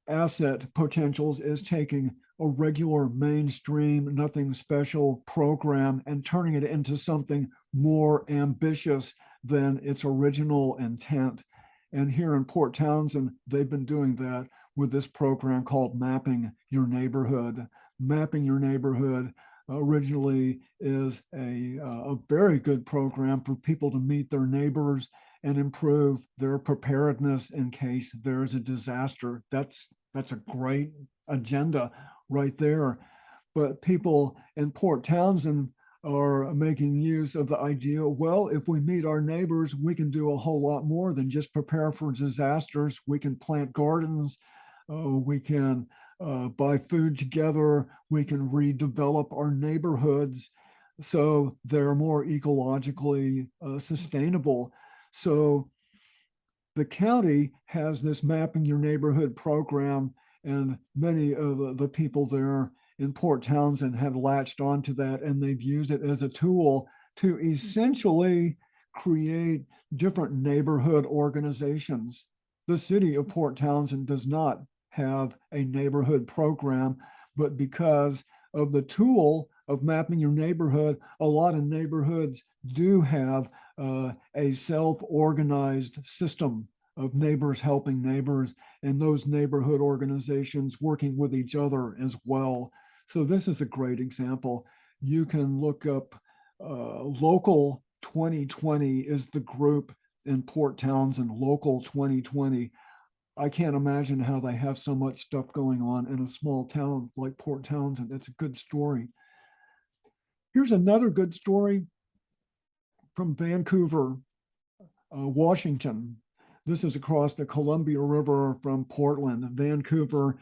asset potentials is taking a regular mainstream, nothing special program and turning it into something more ambitious than its original intent. And here in Port Townsend, they've been doing that with this program called Mapping Your Neighborhood. Mapping Your Neighborhood originally is a very good program for people to meet their neighbors and improve their preparedness in case there's a disaster. That's a great agenda right there. But people in Port Townsend are making use of the idea, well, if we meet our neighbors, we can do a whole lot more than just prepare for disasters. We can plant gardens, we can buy food together, we can redevelop our neighborhoods so they're more ecologically sustainable. So the county has this Mapping Your Neighborhood program, and many of the people there in Port Townsend have latched onto that, and they've used it as a tool to essentially create different neighborhood organizations. The city of Port Townsend does not have a neighborhood program, but because of the tool of mapping your neighborhood, a lot of neighborhoods do have a self-organized system of neighbors helping neighbors, and those neighborhood organizations working with each other as well. So this is a great example. You can look up Local 2020 is the group in Port Townsend, Local 2020. I can't imagine how they have so much stuff going on in a small town like Port Townsend. It's a good story. Here's another good story from Vancouver, Washington. This is across the Columbia River from Portland, Vancouver.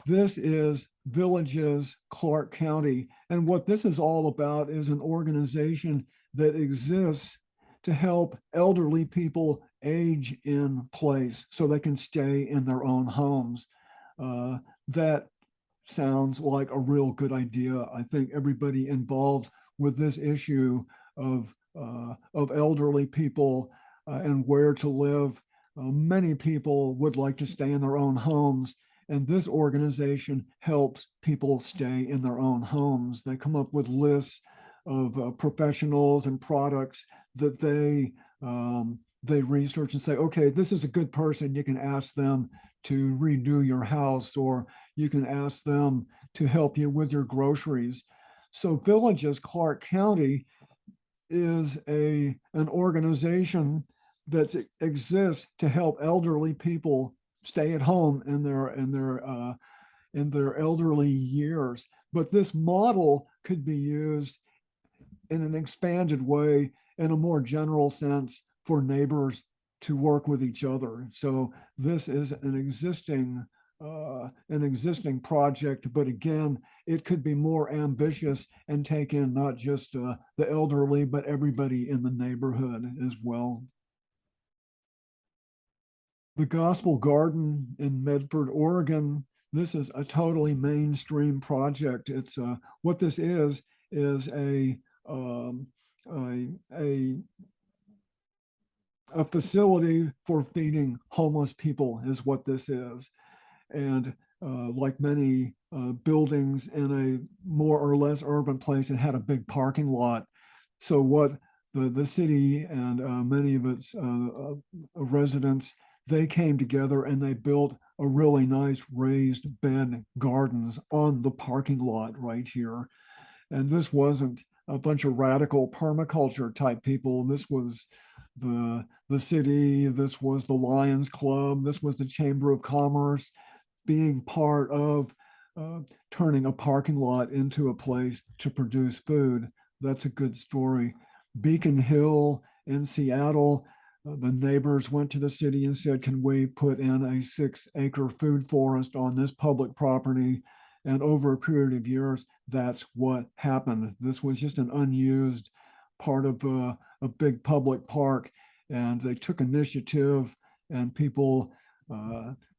This is Villages, Clark County. And what this is all about is an organization that exists to help elderly people age in place so they can stay in their own homes. That sounds like a real good idea. I think everybody involved with this issue of elderly people and where to live, many people would like to stay in their own homes. And this organization helps people stay in their own homes. They come up with lists of professionals and products that they research and say, okay, this is a good person. You can ask them to redo your house, or you can ask them to help you with your groceries. So Villages Clark County is an organization that exists to help elderly people stay at home in their elderly years. But this model could be used in an expanded way, in a more general sense, for neighbors to work with each other. So this is an existing project, but again, it could be more ambitious and take in not just the elderly, but everybody in the neighborhood as well. The Gospel Garden in Medford, Oregon. This is a totally mainstream project. It's what this is um, a facility for feeding homeless people is what this is. And like many buildings in a more or less urban place, it had a big parking lot. So what the city and many of its residents, they came together and they built a really nice raised bed gardens on the parking lot right here. And this wasn't a bunch of radical permaculture type people. This was the city, this was the Lions Club, this was the Chamber of Commerce, being part of turning a parking lot into a place to produce food. That's a good story. Beacon Hill in Seattle, the neighbors went to the city and said, can we put in a 6-acre food forest on this public property? And over a period of years, that's what happened. This was just an unused part of a big public park. And they took initiative, and people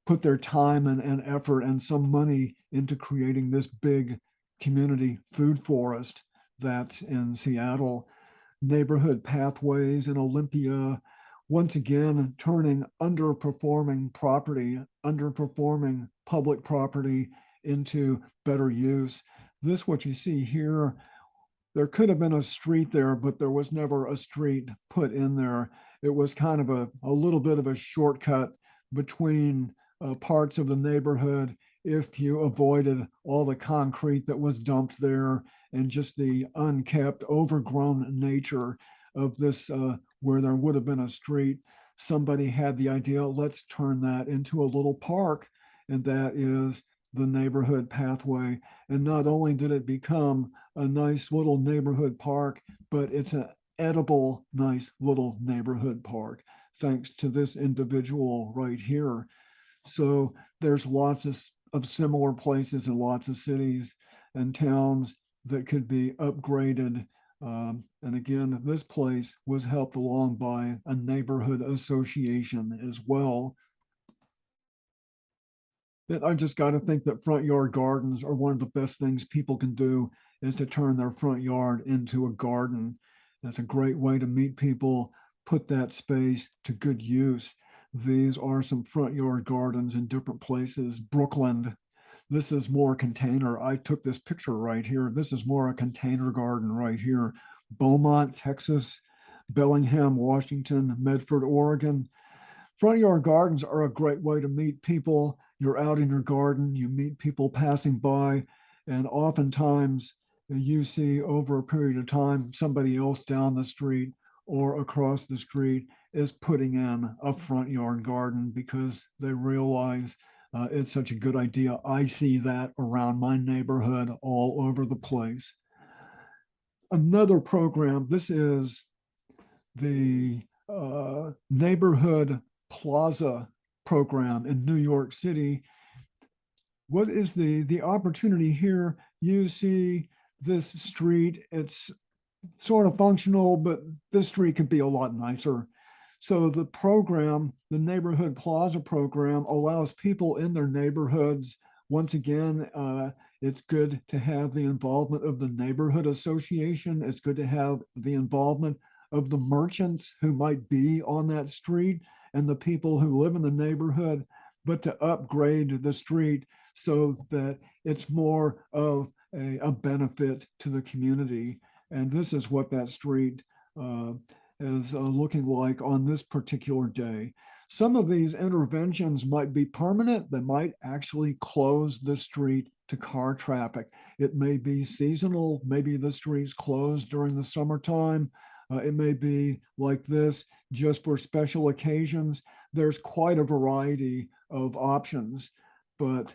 put their time and effort and some money into creating this big community food forest that's in Seattle. Neighborhood pathways in Olympia, once again, turning underperforming public property into better use. This, what you see here, there could have been a street there, but there was never a street put in there. It was kind of a little bit of a shortcut between parts of the neighborhood if you avoided all the concrete that was dumped there and just the unkept, overgrown nature of this, where there would have been a street. Somebody had the idea, let's turn that into a little park, and that is the neighborhood pathway. And not only did it become a nice little neighborhood park, but it's an edible, nice little neighborhood park, thanks to this individual right here. So there's lots of similar places in lots of cities and towns that could be upgraded. And again, this place was helped along by a neighborhood association as well. And I just got to think that front yard gardens are one of the best things people can do, is to turn their front yard into a garden. That's a great way to meet people, put that space to good use. These are some front yard gardens in different places. Brooklyn, this is more container. I took this picture right here. This is more a container garden right here. Beaumont, Texas, Bellingham, Washington, Medford, Oregon. Front yard gardens are a great way to meet people. You're out in your garden, you meet people passing by, and oftentimes you see over a period of time somebody else down the street or across the street is putting in a front yard garden because they realize it's such a good idea. I see that around my neighborhood all over the place. Another program, this is the neighborhood Plaza program in New York City. What is the opportunity here? You see this street, it's sort of functional, but this street could be a lot nicer. So the program, the Neighborhood Plaza program, allows people in their neighborhoods. Once again, it's good to have the involvement of the neighborhood association. It's good to have the involvement of the merchants who might be on that street and the people who live in the neighborhood, but to upgrade the street so that it's more of a benefit to the community. And this is what that street is looking like on this particular day. Some of these interventions might be permanent. They might actually close the street to car traffic. It may be seasonal. Maybe the street's closed during the summertime. It may be like this just for special occasions. There's quite a variety of options, but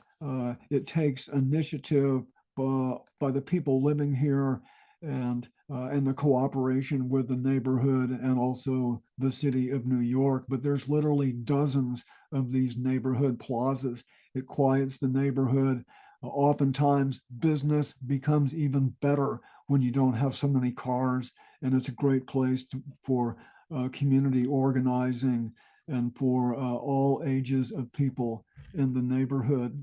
it takes initiative by the people living here and the cooperation with the neighborhood and also the city of New York. But there's literally dozens of these neighborhood plazas. It quiets the neighborhood. Oftentimes, business becomes even better when you don't have so many cars, and it's a great place for community organizing and for all ages of people in the neighborhood.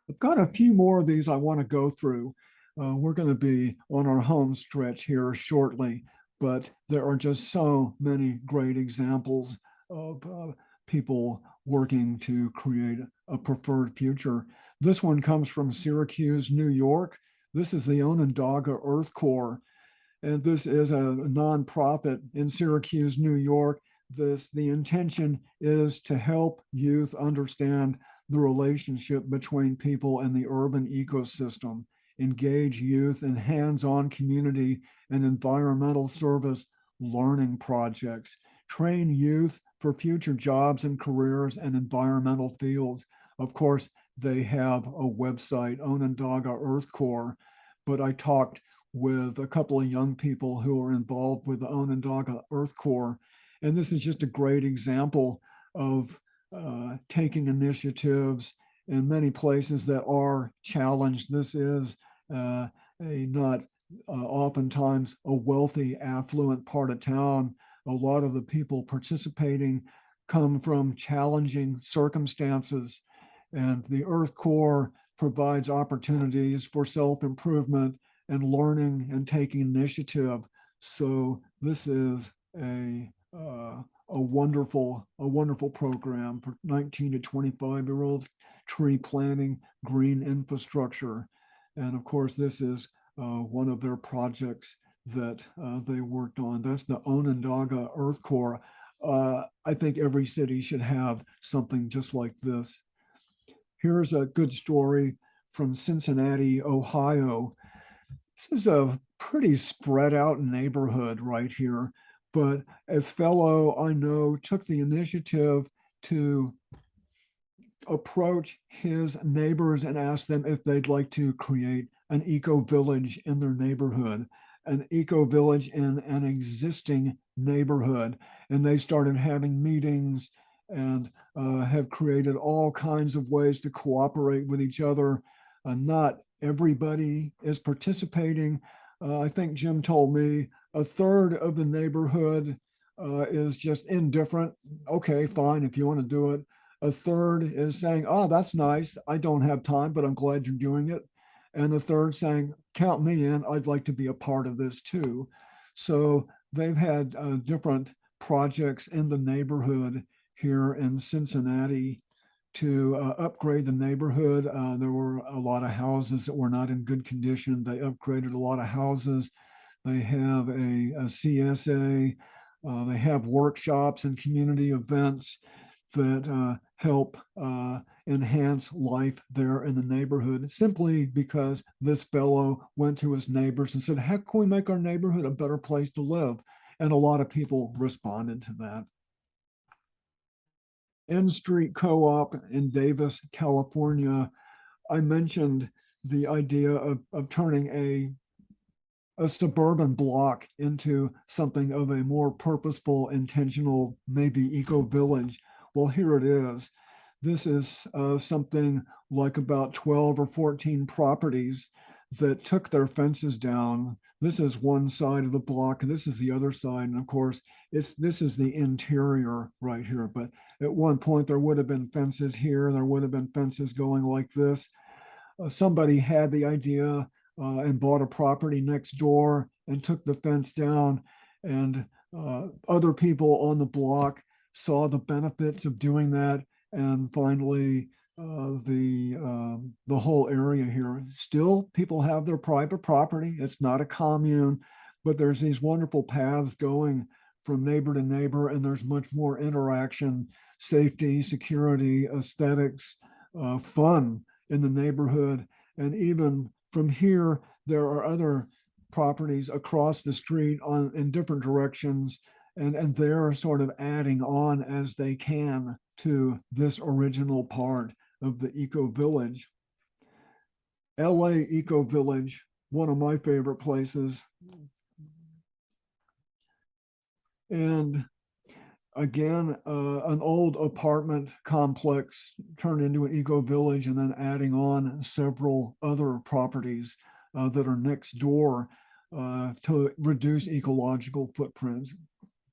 I've got a few more of these I want to go through. We're going to be on our home stretch here shortly, but there are just so many great examples of people working to create a preferred future. This one comes from Syracuse, New York. This is the Onondaga Earth Corps, and this is a nonprofit in Syracuse, New York. The intention is to help youth understand the relationship between people and the urban ecosystem, engage youth in hands-on community and environmental service learning projects, train youth for future jobs and careers and environmental fields. Of course, they have a website, Onondaga Earth Corps, but I talked with a couple of young people who are involved with the Onondaga Earth Corps, and this is just a great example of taking initiatives in many places that are challenged. This is a not oftentimes a wealthy, affluent part of town. A lot of the people participating come from challenging circumstances, and the Earth Corps provides opportunities for self-improvement and learning and taking initiative. So this is a wonderful program for 19 to 25-year-olds, tree planting, green infrastructure. And of course, this is one of their projects that they worked on. That's the Onondaga Earth Corps. I think every city should have something just like this. Here's a good story from Cincinnati, Ohio. This is a pretty spread out neighborhood right here, but a fellow I know took the initiative to approach his neighbors and ask them if they'd like to create an eco village in their neighborhood, an eco village in an existing neighborhood. And they started having meetings and have created all kinds of ways to cooperate with each other. Not everybody is participating. I think Jim told me a third of the neighborhood is just indifferent. Okay, fine, if you want to do it. A third is saying, oh, that's nice. I don't have time, but I'm glad you're doing it. And a third saying, count me in. I'd like to be a part of this too. So they've had different projects in the neighborhood here in Cincinnati to upgrade the neighborhood. There were a lot of houses that were not in good condition. They upgraded a lot of houses. They have a CSA. They have workshops and community events that help enhance life there in the neighborhood, simply because this fellow went to his neighbors and said, how can we make our neighborhood a better place to live? And a lot of people responded to that. N Street Co-op in Davis, California. I mentioned the idea of turning a suburban block into something of a more purposeful, intentional, maybe eco village. Well, here it is. This is something like about 12 or 14 properties that took their fences down. This is one side of the block, and this is the other side. And of course, this is the interior right here. But at one point, there would have been fences here. There would have been fences going like this. Somebody had the idea and bought a property next door and took the fence down. And other people on the block saw the benefits of doing that and finally the whole area here. Still, people have their private property. It's not a commune, but there's these wonderful paths going from neighbor to neighbor, and there's much more interaction, safety, security, aesthetics, fun in the neighborhood. And even from here, there are other properties across the street on in different directions, and they're sort of adding on as they can to this original part of the Eco Village. LA Eco Village, one of my favorite places. And again, an old apartment complex turned into an eco village, and then adding on several other properties that are next door to reduce ecological footprints.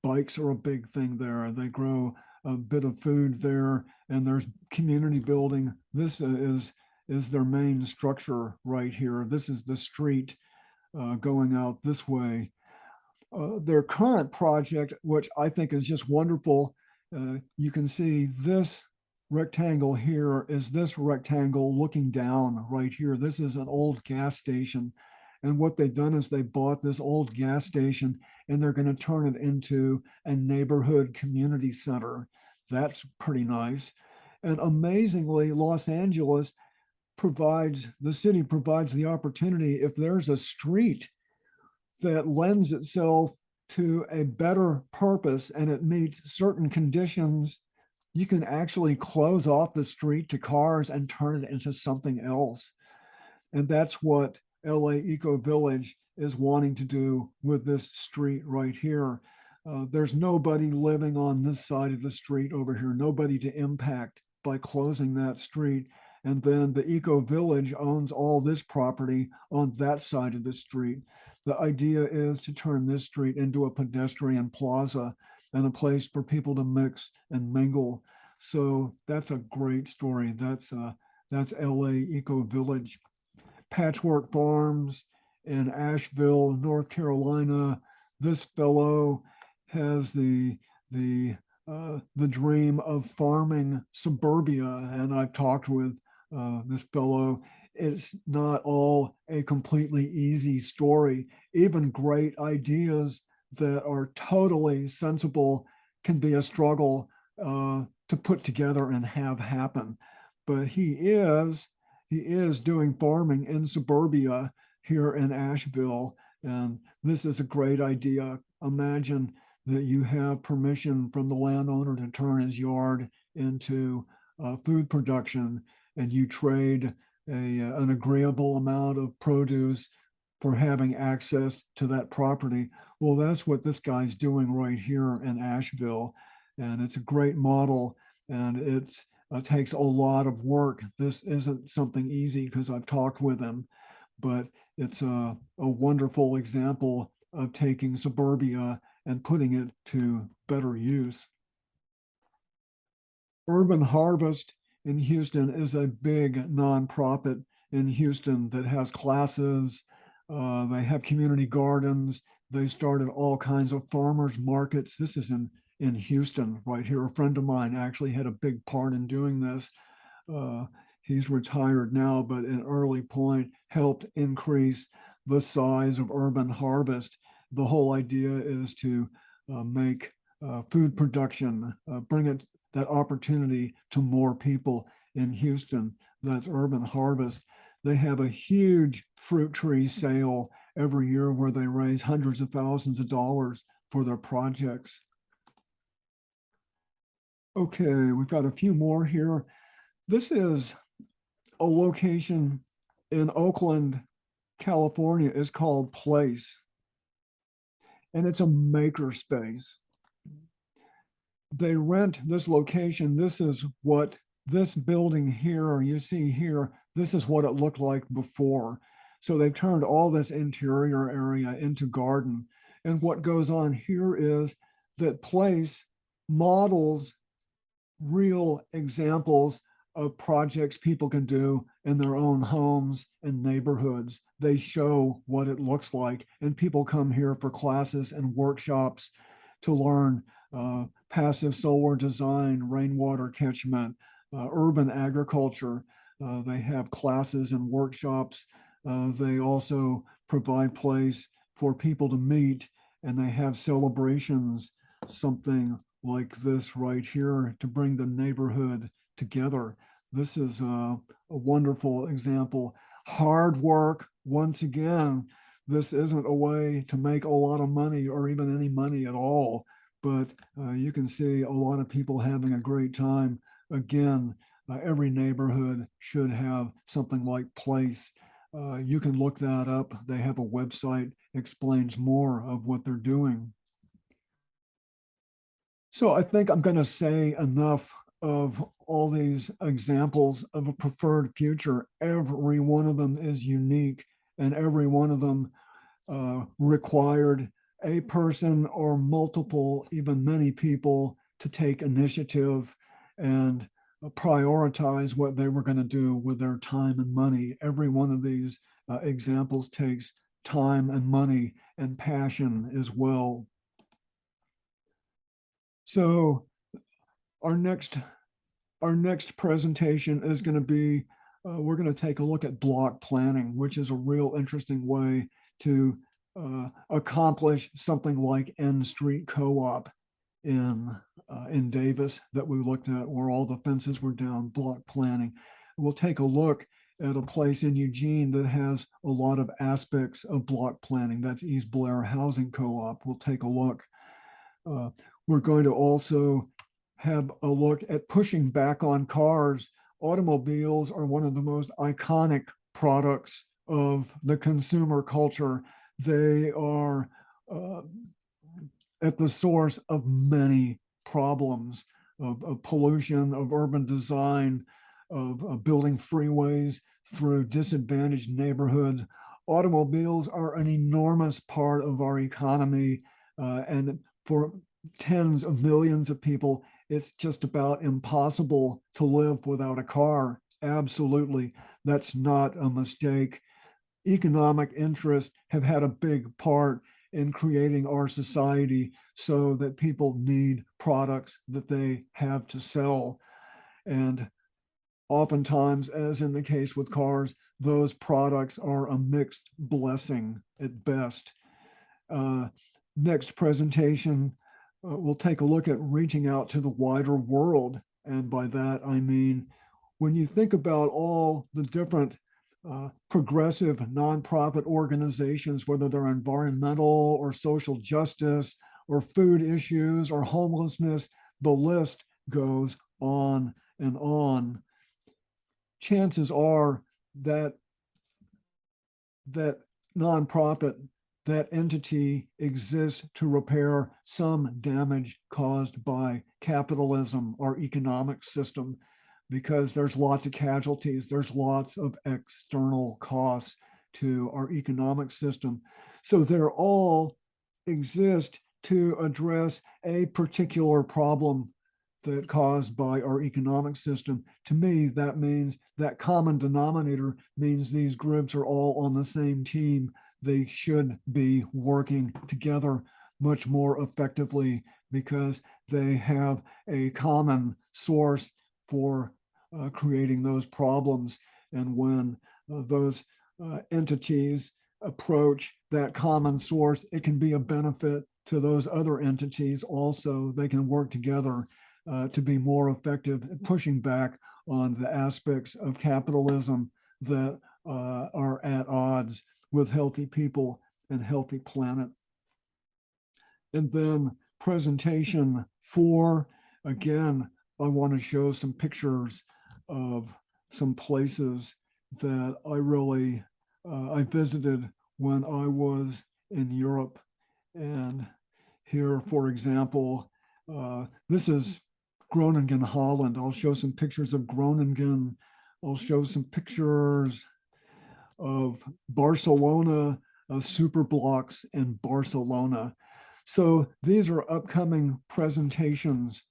Bikes are a big thing there. They grow a bit of food there, and there's community building. This is their main structure right here. This is the street going out this way. Their current project, which I think is just wonderful, you can see this rectangle here is this rectangle looking down right here. This is an old gas station. And what they've done is they bought this old gas station and they're going to turn it into a neighborhood community center. That's pretty nice. And amazingly, Los Angeles the city provides the opportunity if there's a street that lends itself to a better purpose and it meets certain conditions, you can actually close off the street to cars and turn it into something else. And that's what LA Eco Village is wanting to do with this street right here. There's nobody living on this side of the street over here, nobody to impact by closing that street. And then the Eco Village owns all this property on that side of the street. The idea is to turn this street into a pedestrian plaza and a place for people to mix and mingle. So that's a great story. That's LA Eco Village. Patchwork Farms in Asheville, North Carolina. This fellow has the dream of farming suburbia, and I've talked with this fellow. It's not all a completely easy story. Even great ideas that are totally sensible can be a struggle to put together and have happen. But he is doing farming in suburbia here in Asheville, and this is a great idea. Imagine that you have permission from the landowner to turn his yard into food production, and you trade an agreeable amount of produce for having access to that property. Well, that's what this guy's doing right here in Asheville, and it's a great model, and it takes a lot of work. This isn't something easy because I've talked with him, but it's a wonderful example of taking suburbia and putting it to better use. Urban Harvest in Houston is a big nonprofit in Houston that has classes. They have community gardens. They started all kinds of farmers markets. This is in Houston right here. A friend of mine actually had a big part in doing this. He's retired now, but an early point helped increase the size of Urban Harvest. The whole idea is to make food production, bring that opportunity to more people in Houston. That's Urban Harvest. They have a huge fruit tree sale every year where they raise hundreds of thousands of dollars for their projects. Okay, we've got a few more here. This is a location in Oakland, California. It's called Place, and it's a maker space. They rent this location. This is what this building here, you see here, this is what it looked like before. So they've turned all this interior area into garden. And what goes on here is that Place models real examples of projects people can do in their own homes and neighborhoods. They show what it looks like, and people come here for classes and workshops to learn passive solar design, rainwater catchment, urban agriculture. They have classes and workshops. They also provide place for people to meet, and they have celebrations, something like this right here, to bring the neighborhood together. This is a wonderful example. Hard work, once again, this isn't a way to make a lot of money or even any money at all, but you can see a lot of people having a great time. Again, every neighborhood should have something like place. You can look that up. They have a website, explains more of what they're doing. So I think I'm going to say enough of all these examples of a preferred future. Every one of them is unique, and every one of them required a person or multiple, even many people, to take initiative and prioritize what they were going to do with their time and money. Every one of these examples takes time and money and passion as well. So our next presentation is going to be, we're going to take a look at block planning, which is a real interesting way to accomplish something like N Street Co-op in Davis that we looked at, where all the fences were down. Block planning. We'll take a look at a place in Eugene that has a lot of aspects of block planning. That's East Blair Housing Co-op. We'll take a look. We're going to also have a look at pushing back on cars. Automobiles are one of the most iconic products of the consumer culture. They are at the source of many problems of pollution, of urban design, of building freeways through disadvantaged neighborhoods. Automobiles are an enormous part of our economy, and for tens of millions of people, it's just about impossible to live without a car. Absolutely. That's not a mistake. Economic interests have had a big part in creating our society so that people need products that they have to sell. And oftentimes, as in the case with cars, those products are a mixed blessing at best. Next presentation, we'll take a look at reaching out to the wider world. And by that, I mean, when you think about all the different progressive nonprofit organizations, whether they're environmental or social justice or food issues or homelessness, the list goes on and on. Chances are that nonprofit, that entity exists to repair some damage caused by capitalism, our economic system, because there's lots of casualties, there's lots of external costs to our economic system. So they're all exist to address a particular problem that caused by our economic system. To me, that means that common denominator means these groups are all on the same team. They should be working together much more effectively because they have a common source for creating those problems. And when those entities approach that common source, it can be a benefit to those other entities also. They can work together to be more effective at pushing back on the aspects of capitalism that are at odds with healthy people and healthy planet. And then presentation 4, again, I want to show some pictures of some places that I really, I visited when I was in Europe. And here, for example, this is Groningen, Holland. I'll show some pictures of Groningen. I'll show some pictures of Barcelona, of super blocks in Barcelona. So these are upcoming presentations.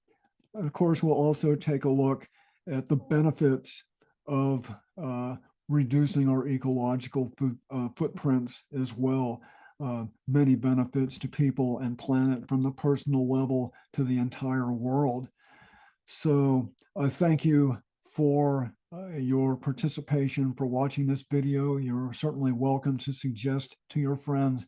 Of course, we'll also take a look at the benefits of reducing our ecological footprints as well. Many benefits to people and planet from the personal level to the entire world. So I thank you for your participation, for watching this video. You're certainly welcome to suggest to your friends